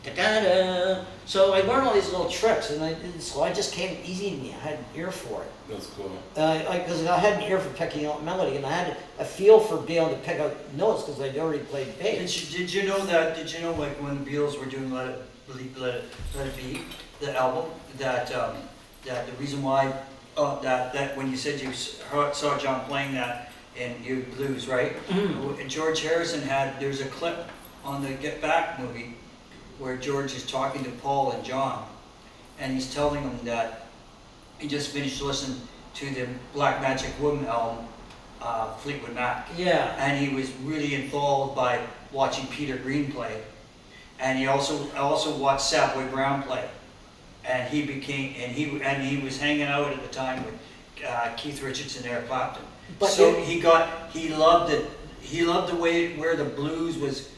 da da da. So I learned all these little tricks, and so I just came easy to me. I had an ear for it. That's cool. Because I had an ear for picking out melody, and I had a feel for being able to pick out notes because I'd already played bass. Did you know like when the Beatles were doing Let It Be, the album, that the reason why that when you said you saw John playing that in your blues, right? Mm-hmm. And George Harrison there's a clip on the Get Back movie where George is talking to Paul and John, and he's telling them that he just finished listening to the Black Magic Woman album, Fleetwood Mac. Yeah. And he was really enthralled by watching Peter Green play, and he also watched Savoy Brown play, and he was hanging out at the time with Keith Richards and Eric Clapton. But so he loved it. He loved the way where the blues was.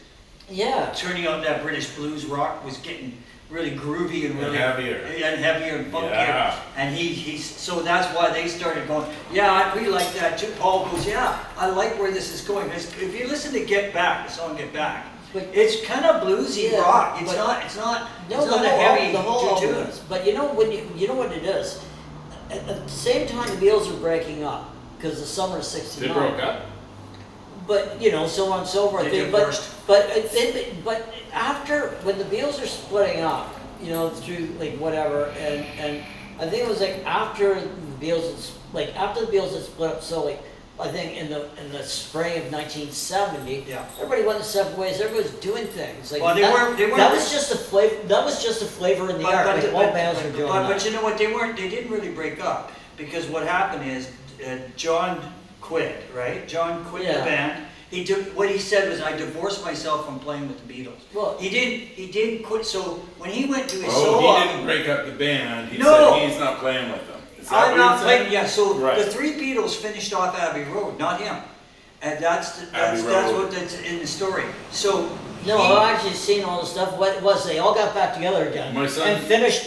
Yeah. Turning out that British blues rock was getting really groovy and really heavier and funkier. Yeah. And so that's why they started going, yeah, we like that too. Paul goes, yeah, I like where this is going. If you listen to Get Back, the song Get Back, it's kind of bluesy Yeah, rock. It's not No, a heavy the whole tune. album is. But you know what it is? At the same time the Beatles are breaking up, because the summer of '69. They broke up. But so on and so forth. They divorced. But after when the Beatles are splitting up, through like whatever, and I think it was like after the Beatles had split up. So like I think in the spring of 1970, Yeah. everybody went in separate ways. Everybody was doing things. Like Well, they weren't. That was just a flavor. That was just a flavor in the air. Like all bands were doing that. But you know what? They didn't really break up, because what happened is John quit. Right? John quit the Yeah. band. What he said was, I divorced myself from playing with the Beatles. Well, he didn't quit. So when he went to his Oh, solo, he didn't break up the band. He No. said he's not playing with them. Is that I'm what not he playing. said? Yeah. So Right. the three Beatles finished off Abbey Road, not him, and that's Abbey Road. what that's in the story. So no, I've actually seen all the stuff. What it was, they all got back together again. My son- And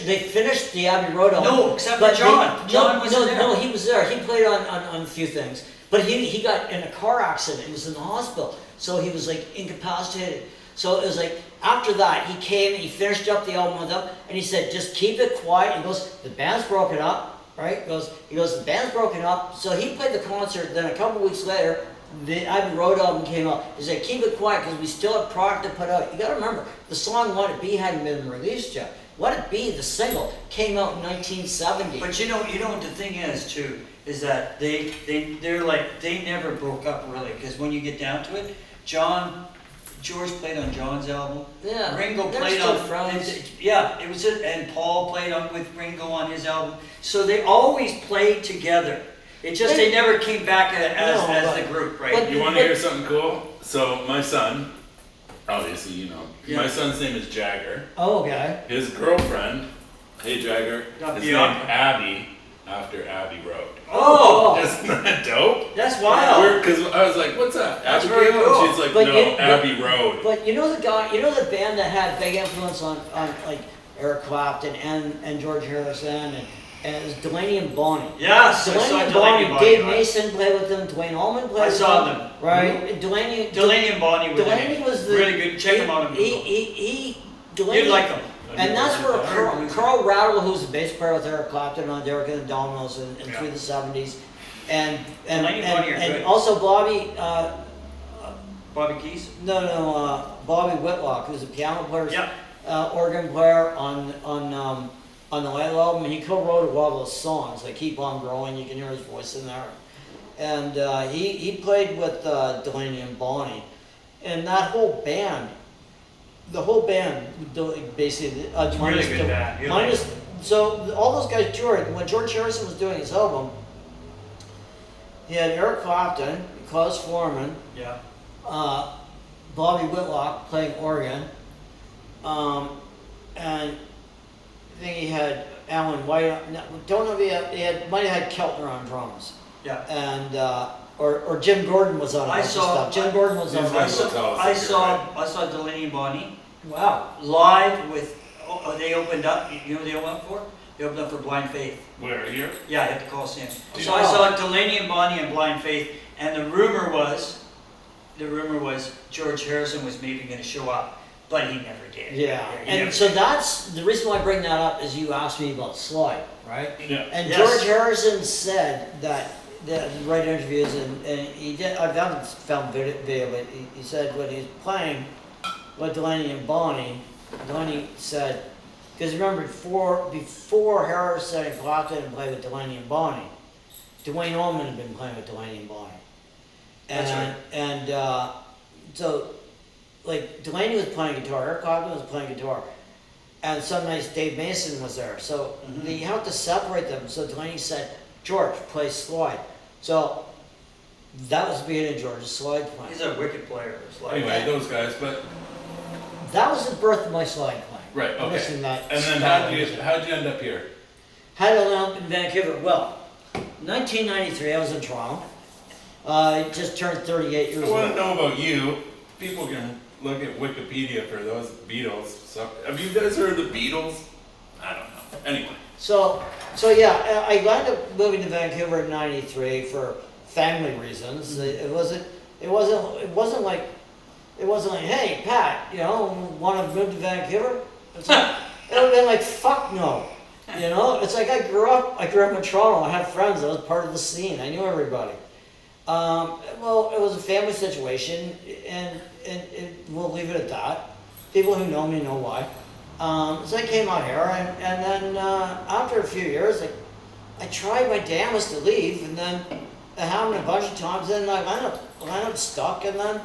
they finished the Abbey Road album. No, except for John. John wasn't there. No, he was there. He played on a few things. But he got in a car accident. He was in the hospital. So he was like incapacitated. So it was like after that, he came and he finished up the album with them, and he said, just keep it quiet. He goes, the band's broken up, right? He goes, the band's broken up. So he played the concert. Then a couple weeks later, the Abbey Road album came out. He said, keep it quiet because we still have product to put out. You got to remember, the song "Let It Be" hadn't been released yet. "Let It Be," the single, came out in 1970. But you know what the thing is too, is that they're like, they never broke up really, because when you get down to it, George played on John's album. Yeah, Ringo they're played still on friends. Yeah, it was it, and Paul played on with Ringo on his album. So they always played together. It just they never came back as the group, right? but- You want to hear something cool? So my son, obviously, Yeah. my son's name is Jagger. Oh, okay. His girlfriend, hey Jagger, Got his the name opera. Abby after Abbey Road. Oh, Isn't that dope? that's wild. Because I was like, what's up? That's Abigail? very cool. And she's like, But no, you- Abbey Road. But you know the band that had big influence on like Eric Clapton and George Harrison and it was Delaney and Bonnie. Yes, I Delaney saw and Delaney and Bonnie. Dave Mason played with them. Dwayne Allman played I with saw them. them. Right. Delaney and Bonnie were Delaney was the really good. Check them out on Google. Delaney. You'd like them. And that's where I heard blues. Carl Rattle, who's the bass player with Eric Clapton on Derek and the Dominoes and Yeah. through the '70s, and Delaney and Bonnie are good. also Bobby. Bobby Keys. Bobby Whitlock, who's a piano player, Yeah. organ player on on the Light album, and he co-wrote a lot of those songs, like Keep On Growing, you can hear his voice in there. And he played with Delaney and Bonnie. And that whole band, the whole band, basically, It's a really good band. You're like- so all those guys toured. When George Harrison was doing his album, he had Eric Clapton, Klaus Foreman, Yeah. Bobby Whitlock playing organ, and I think he had Alan White. No, don't know if might have had Keltner on drums, Yeah. and or Jim Gordon was on a I bunch of saw- stuff. Jim Gordon was on. These I guys will tell saw, us I if you're saw, right. I saw Delaney and Bonnie Wow. live with, they opened up, you know what they opened up for? They opened up for Blind Faith. Where, here? Yeah, I had to call Sam. Dude. So I saw Delaney and Bonnie and Blind Faith, and the rumor was George Harrison was maybe going to show up, but he never did. Yeah, he and never so did. that's the reason why I bring that up is you asked me about Slide, right? Yeah. And Yes. George Harrison said that right interviews, and he did. I haven't found video, but he said when he was playing with Delaney and Bonnie, Delaney said, because remember before Harrison and Clapton had played with Delaney and Bonnie, Dwayne Allman had been playing with Delaney and Bonnie, and That's right. and so like Delaney was playing guitar, Eric Clapton was playing guitar. And some nights Dave Mason was there. So you have to separate them. So Delaney said, George, play Slide. So that was the beginning of George's Slide playing. He's a wicked player. It's like, Anyway, those guys, but, That was the birth of my Slide playing. right, okay. Listening to that And then style. how'd you end up here? Had to end up in Vancouver. Well, 1993, I was in Toronto. I just turned 38 years I want to old. know about you. People can look at Wikipedia for those Beatles. So, have you guys heard of the Beatles? I don't know. Anyway. So yeah, I wound up moving to Vancouver in '93 for family reasons. It wasn't like, hey Pat, want to move to Vancouver? It's like, it would have been like, fuck no. It's like I grew up in Toronto. I had friends. I was part of the scene. I knew everybody. Well, it was a family situation, and we'll leave it at that. People who know me know why. So I came out here, and then after a few years, I tried my damnedest to leave, and then it happened a bunch of times, and I wound up stuck, and then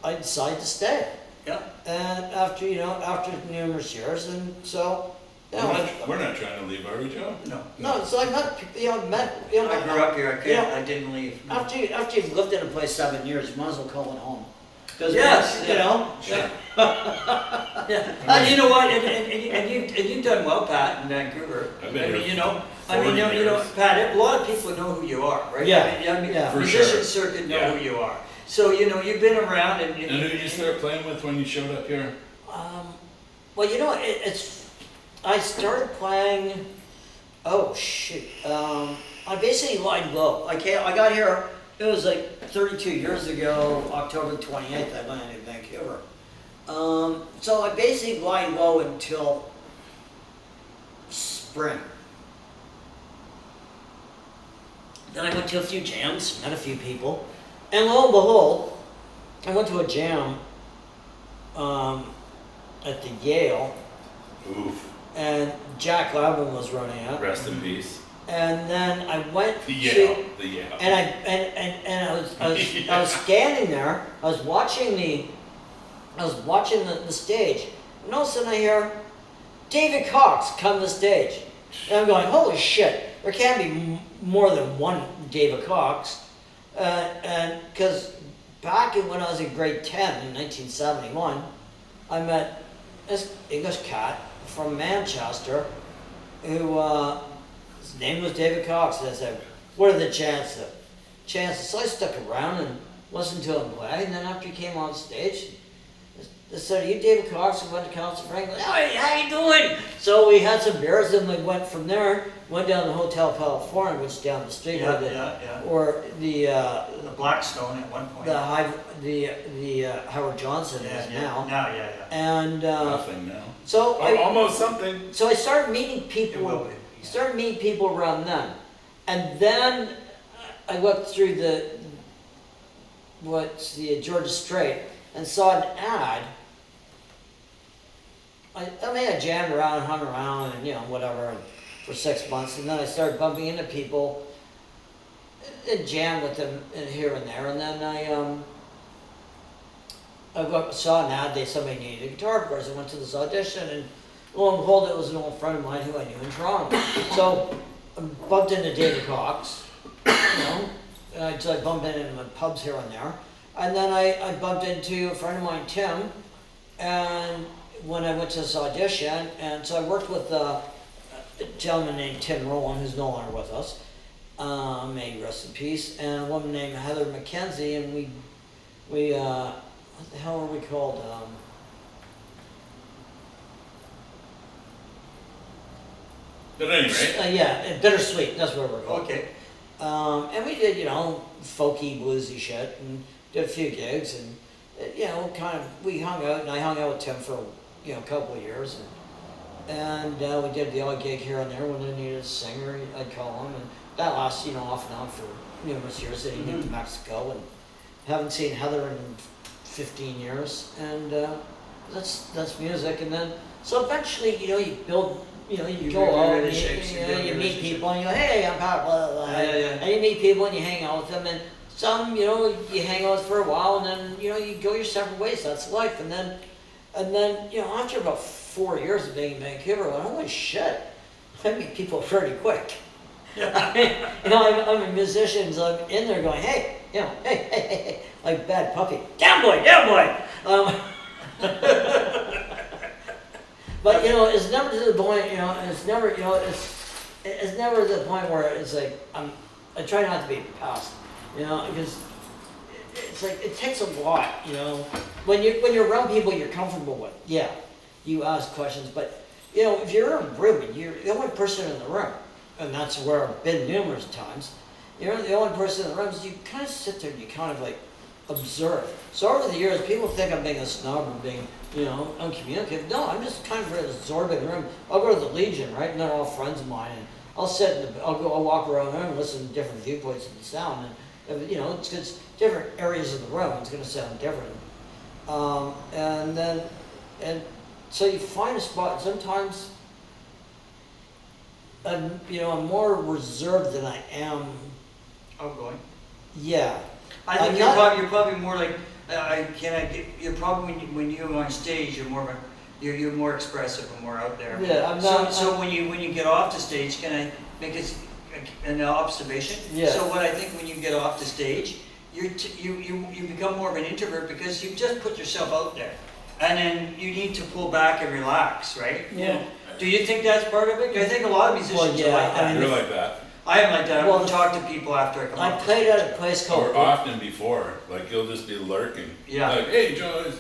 I decided to stay. yeah. And after numerous years, and so. We're not trying to leave, are we, Joe? No. So I met. I grew up here. I didn't leave. No. After you've lived in a place 7 years, you might as well call it home. 'Cause Yes, you know. Sure. Yeah. And you know what? And you've done well, Pat, in Vancouver. I've been here I mean, 40 years. Pat, a lot of people know who you are, right? Yeah. The For musician sure. circuit know Yeah. who you are. So, you've been around and And who did you start playing with when you showed up here? Well, I started playing. Oh shoot! I basically lied low. I got here. It was like 32 years ago, October 28th. I landed in Vancouver. So I basically lied low until spring. Then I went to a few jams, met a few people, and lo and behold, I went to a jam at the Yale, Oof. and Jack Levin was running it. Rest in peace. And then I went The to, Yale. The Yale. and I was standing there. I was watching the stage, and all of a sudden I hear David Cox come to the stage, and I'm going, holy shit! There can't be more than one David Cox, and because back when I was in grade 10 in 1971, I met this English cat from Manchester, who his name was David Cox, and I said, what are the chances? So I stuck around and listened to him play, and then after he came on stage, they said, are you David Cox who went to Council Franklin? Hey, how you doing? So we had some beers, and we went from there, went down to Hotel California, which is down the street, or the Blackstone at one point. the Howard Johnson is now. Now, yeah. And Nothing now. so Almost something. So I started meeting It people. will be. Started meeting people around then, and then I looked through the Georgia Strait and saw an ad I jammed around, hung around, and whatever, and for 6 months, and then I started bumping into people and jammed with them here and there, and then I saw an ad, somebody needed a guitar player, so I went to this audition, and lo and behold, it was an old friend of mine who I knew in Toronto. So I bumped into David Cox, so I bumped into him in pubs here and there. And then I bumped into a friend of mine, Tim, and when I went to this audition, and so I worked with a gentleman named Tim Rowland, who's no longer with us, may rest in peace, and a woman named Heather McKenzie, and we what the hell were we called? But at any rate. Yeah, Bittersweet, that's what we're called. Okay. And we did, folky, bluesy shit, and did a few gigs, and, we hung out, and I hung out with Tim for, a couple of years, and we did the odd gig here and there when I needed a singer, I'd call him, and that lasted, off and on for numerous years, then he went to Mexico, and haven't seen Heather in 15 years, and that's music, and then, so eventually, you build, you go out, and you meet people, and you go, hey, I'm Pat, blah, blah, blah. And you meet people, and you hang out with them, and some, you hang out for a while, and then, you go your separate ways, that's life, and then, after about 4 years of being in Vancouver, I went, holy shit, I meet people pretty quick. I'm a musician, so I'm in there going, hey, hey, like bad puppy, down boy. But it's never to the point, it's never, it's never to the point where it's like I try not to be past, because it's like it takes a lot, when you're around people you're comfortable with, you ask questions, but if you're in a room and you're the only person in the room, and that's where I've been numerous times, you're the only person in the room, so you kind of sit there and you kind of like observe. So over the years, people think I'm being a snob or being, uncommunicative. No, I'm just kind of absorbing the room. I'll go to the Legion, right, and they're all friends of mine, and I'll sit, I'll walk around there and listen to different viewpoints of the sound, and it's different areas of the room. It's going to sound different, and so you find a spot. Sometimes, I'm more reserved than I am Outgoing. Yeah. I think you're probably more like you're probably when you're on stage you're more of a you're more expressive and more out there. Yeah, I'm not. So when you get off the stage, can I make an observation? Yeah. So what I think when you get off the stage, you become more of an introvert because you just put yourself out there, and then you need to pull back and relax, right? Yeah. Do you think that's part of it? I think a lot of musicians are like that. You're like that. I am like that. I Well, won't talk to people after I come I off. played at a place called. Or often before, like you'll just be lurking. Yeah. Like, hey Joe,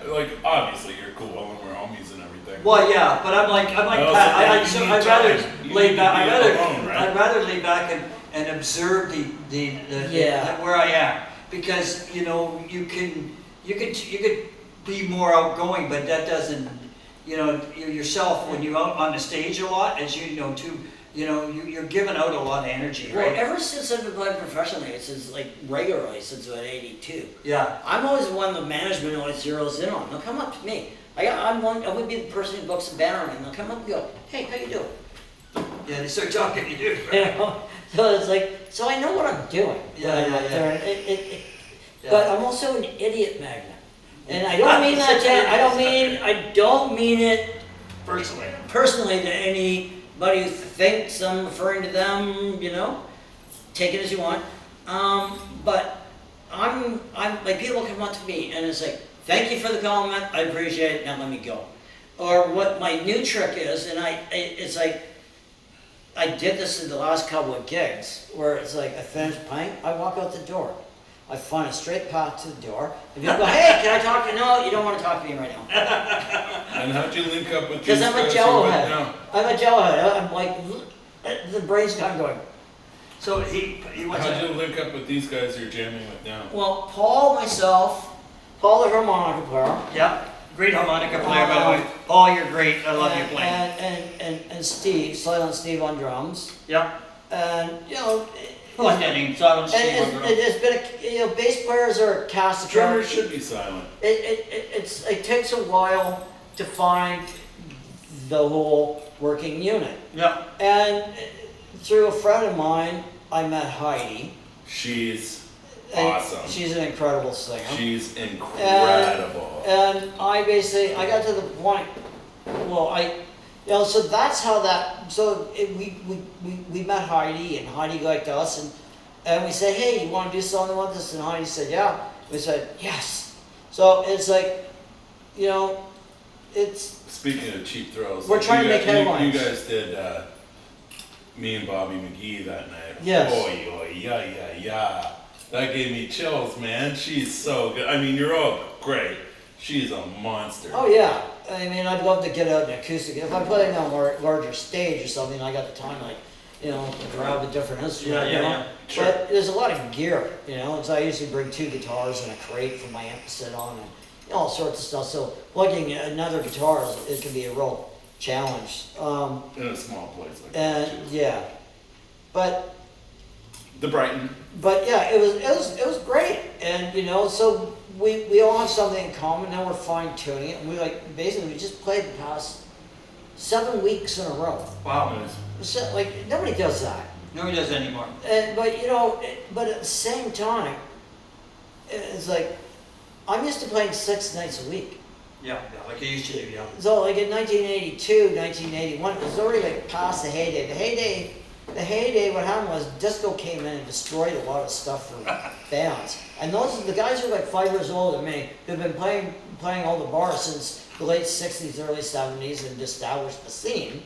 like obviously you're cool and we're homies and everything. Well, yeah, but I'm like also Pat. think you I'd need rather time. You lay need back. to be alone, right? I'd rather lay back and observe the where I am, because you could be more outgoing, but that doesn't you yourself when you're out on the stage a lot, as you know too. You're giving out a lot of energy, Well, right? ever since I've been playing professionally, since like regularly since about '82, Yeah. I'm always the one the management always zeroes in on. They'll come up to me. I would be the person who books the banner, and they'll come up and go, "Hey, how you doing?" Yeah, they start talking to you. So it's like, so I know what I'm doing. Yeah, when I'm yeah, up yeah. there. Yeah. But I'm also an idiot magnet, and I don't mean that. I don't mean it personally to anybody who thinks I'm referring to them. Take it as you want. But I'm like, people come up to me and it's like, thank you for the compliment, I appreciate it, now let me go. Or what my new trick is, and it's like, I did this in the last couple of gigs, where it's like, I finish playing, I walk out the door. I find a straight path to the door, and people go, hey, can I talk to you? No, you don't want to talk to me right now. And how'd you link up with these Because I'm a guys jello who went head. down? I'm a jello head. I'm like, the brain's kind of going. So he wants How'd you to. link up with these guys you're jamming with now? Well, Paul the harmonica player, Yeah, great harmonica player, by the way. Paul, you're great. I love you and, playing. and Steve, Silent Steve on drums, Yeah. and I like that name. Silent Steve. it's been bass players are cast. Drummers should be silent. It takes a while to find the whole working unit. Yeah. And through a friend of mine, I met Heidi. She's And awesome. She's an incredible singer. She's incredible. And I got to the point, so that's how we met Heidi, and Heidi liked us, and we said, hey, you want to do something with us? And Heidi said, yeah. We said, yes. So it's like, it's, Speaking of cheap thrills, We're trying to make headlines. You guys did me and Bobby McGee that night. Yes. Yeah. That gave me chills, man. She's so good. I mean, you're all great. She's a monster. oh yeah. I mean, I'd love to get out an acoustic. If I'm playing on a larger stage or something, I got the time, grab a different instrument. Yeah. Sure. But there's a lot of gear, so I usually bring 2 guitars and a crate for my amp to sit on, and all sorts of stuff. So plugging another guitar, it can be a real challenge. In a small place like And that, too. yeah, but The Brighton. yeah, it was great, and so we all have something in common. Now we're fine tuning it, and we just played the past 7 weeks in a row. Wow. Nice. So, nobody does that. Nobody does that anymore. But at the same time, it's like I'm used to playing 6 nights a week. Yeah, like you used to do, yeah. So in 1982, 1981, it was already past the heyday. The heyday, what happened was disco came in and destroyed a lot of stuff for bands. And the guys who are 5 years older than me, who've been playing all the bars since the late 60s, early 70s, and established the scene,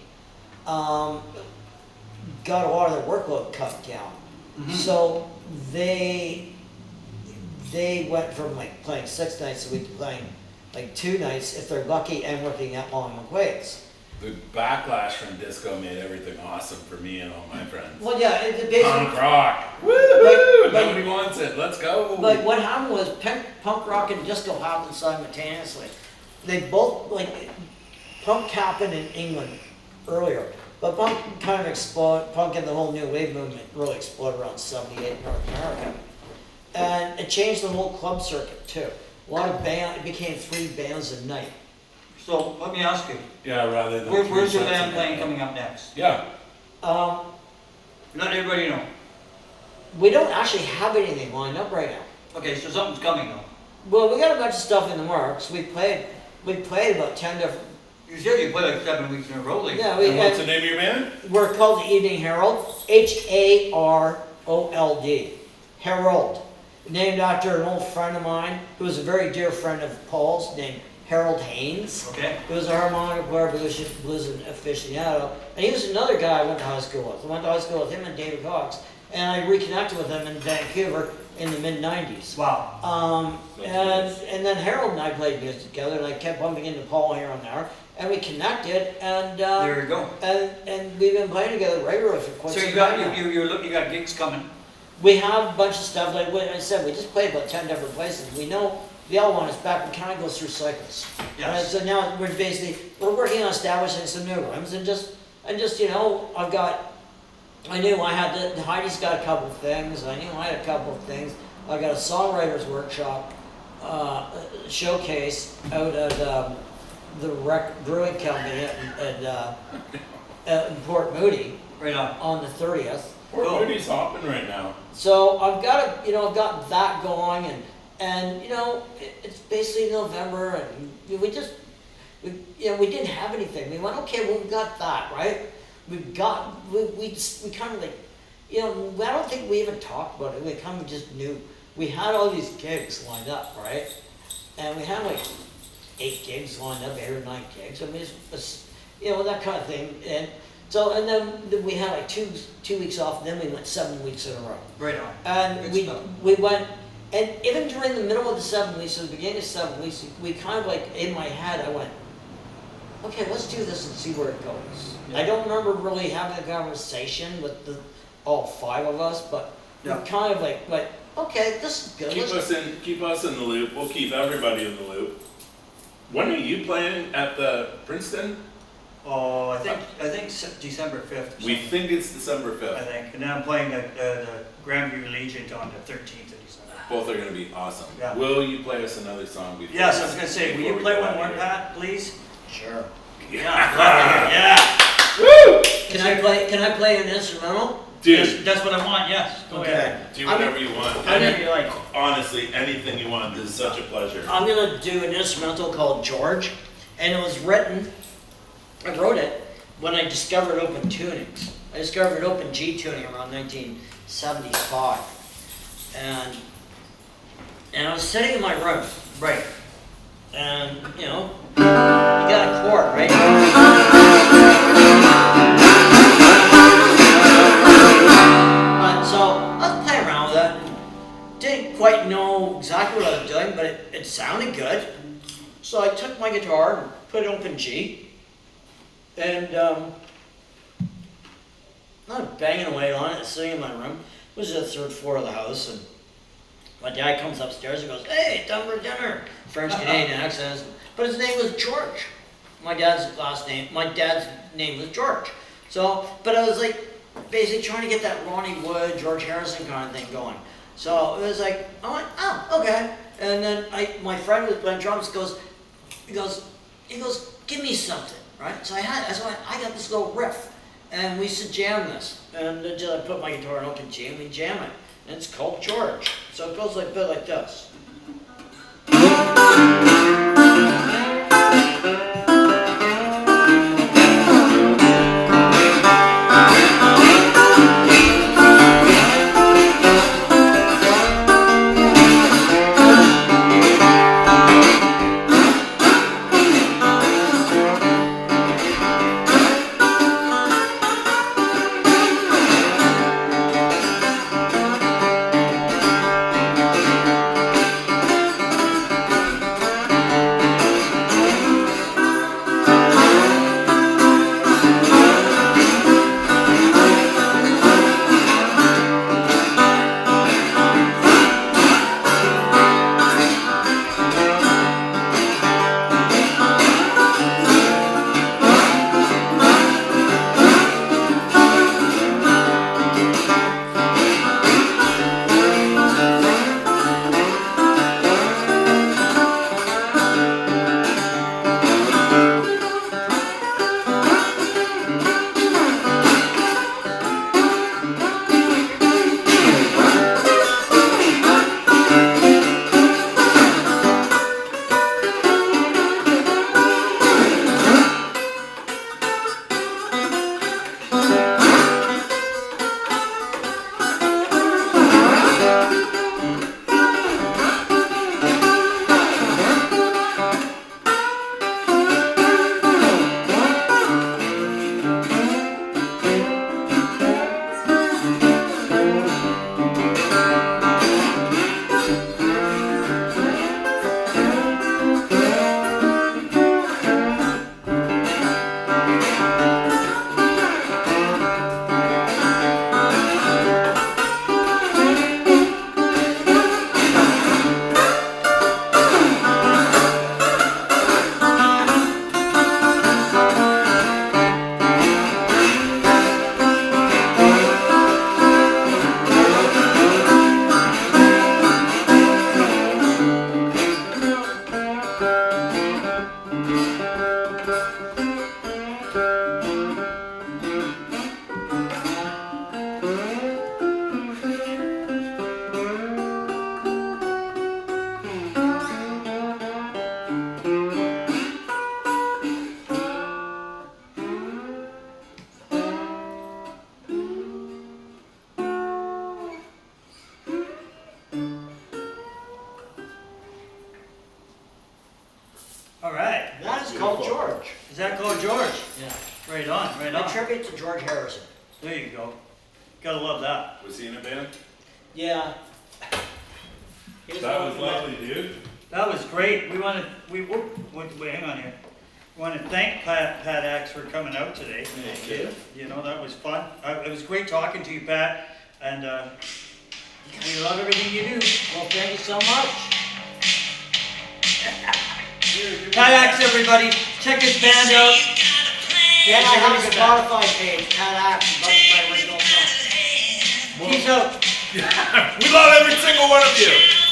got a lot of their workload cut down. Mm-hmm. So they went from playing 6 nights a week to playing 2 nights if they're lucky, and working at long ways. The backlash from disco made everything awesome for me and all my friends. Well, yeah, it basically. Punk rock. Woo! But- Nobody wants it. Let's go. But what happened was punk rock and disco happened simultaneously. They both, punk happened in England earlier, but punk kind of exploded, punk and the whole new wave movement really exploded around 78 in North America. And it changed the whole club circuit too. A lot of it became 3 bands a night. So let me ask you, Yeah, rather than. where's three your sets band of- playing coming up next? Yeah. Let everybody know. We don't actually have anything lined up right now. Okay, so something's coming though. Well, we got a bunch of stuff in the works. We played about 10 different. You said you played 7 weeks in a row lately. Yeah, And what's the name of your band? we're called the Evening Herald. HAROLD. Herald. Named after an old friend of mine who was a very dear friend of Paul's, named Harold Haynes. Okay. He was a harmonica player, blues aficionado. And he was another guy I went to high school with. I went to high school with him and David Cox. And I reconnected with him in Vancouver in the mid-90s. Wow. And then Harold and I played music together, and I kept bumping into Paul here and there. And we connected, and There you go. and we've been playing together regularly for quite So some you got time now. you got gigs coming. We have a bunch of stuff, like I said, we just played about 10 different places. We know the L one is back, we kind of go through cycles. Yes. So now we're working on establishing some new rhythms, and just Heidi's got a couple of things, I knew I had a couple of things. I got a songwriters workshop, showcase out at the Brewing Company at Port Moody Right on. the 30th. Poor Cool. Moody's hopping right now. So I've got that going, and it's basically November, and we didn't have anything. We went, okay, well, we got that, right? We kind of I don't think we even talked about it. We kind of just knew. We had all these gigs lined up, right? And we had 8 gigs lined up, 8 or 9 gigs. I mean, it's that kind of thing. And then we had 2 weeks off, and then we went 7 weeks in a row. Right on. And Good we stuff. we went, and even during the middle of the 7 weeks, or the beginning of 7 weeks, we kind of in my head, I went, okay, let's do this and see where it goes. Yeah. I don't remember really having a conversation with all 5 of us, but Yeah. we kind of okay, this is good. Keep us in the loop. We'll keep everybody in the loop. When are you playing at the Princeton? Oh, I think December 5th. or We something, think it's December I 5th. think, and then I'm playing the Grandview Legion on the 13th of December. Both are going to be awesome. Yeah. Will you play us another song before? Yes, I was gonna say, will you before we play go one out more, of here? Pat, please? Sure. Yeah. Can I play an instrumental? Dude, That's what I want, yes. Go ahead. do whatever you want. Whatever you like. Honestly, anything you want. This is such a pleasure. I'm gonna do an instrumental called George, and it was written, I wrote it when I discovered open tunings. I discovered open G tuning around 1975. And I was sitting in my room, Right. and you know, you got a chord, right? So I was playing around with it. Didn't quite know exactly what I was doing, but it sounded good. So I took my guitar and put it open G, and I was banging away on it, sitting in my room. It was the third floor of the house, and my dad comes upstairs and goes, "Hey, time for dinner." French Canadian accent, but his name was George. My dad's name was George. So, but I was like basically trying to get that Ronnie Wood, George Harrison kind of thing going. So it was like, I went, oh, okay. And then my friend was playing drums. He goes, give me something, right? So I got this little riff, and we used to jam this. And then I put my guitar in open G and we jam it. And it's called George. So it goes like a bit like this. called George. Is that called George? Yeah. Right on, right A on. tribute to George Harrison. There you go. Gotta love that. Was he in a band? Yeah. That was lovely, dude. That was great. Wait, hang on here. We want to thank Pat Axe for coming out today. Thank you. You know, that was fun. It was great talking to you, Pat, and we love everything you do. Well, thank you so much. Pat Axe, everybody, check his band out. Yeah, It's I a have really a good band. Spotify page, Pat Axe, bunch of my original songs. Peace out. We love every single one of you.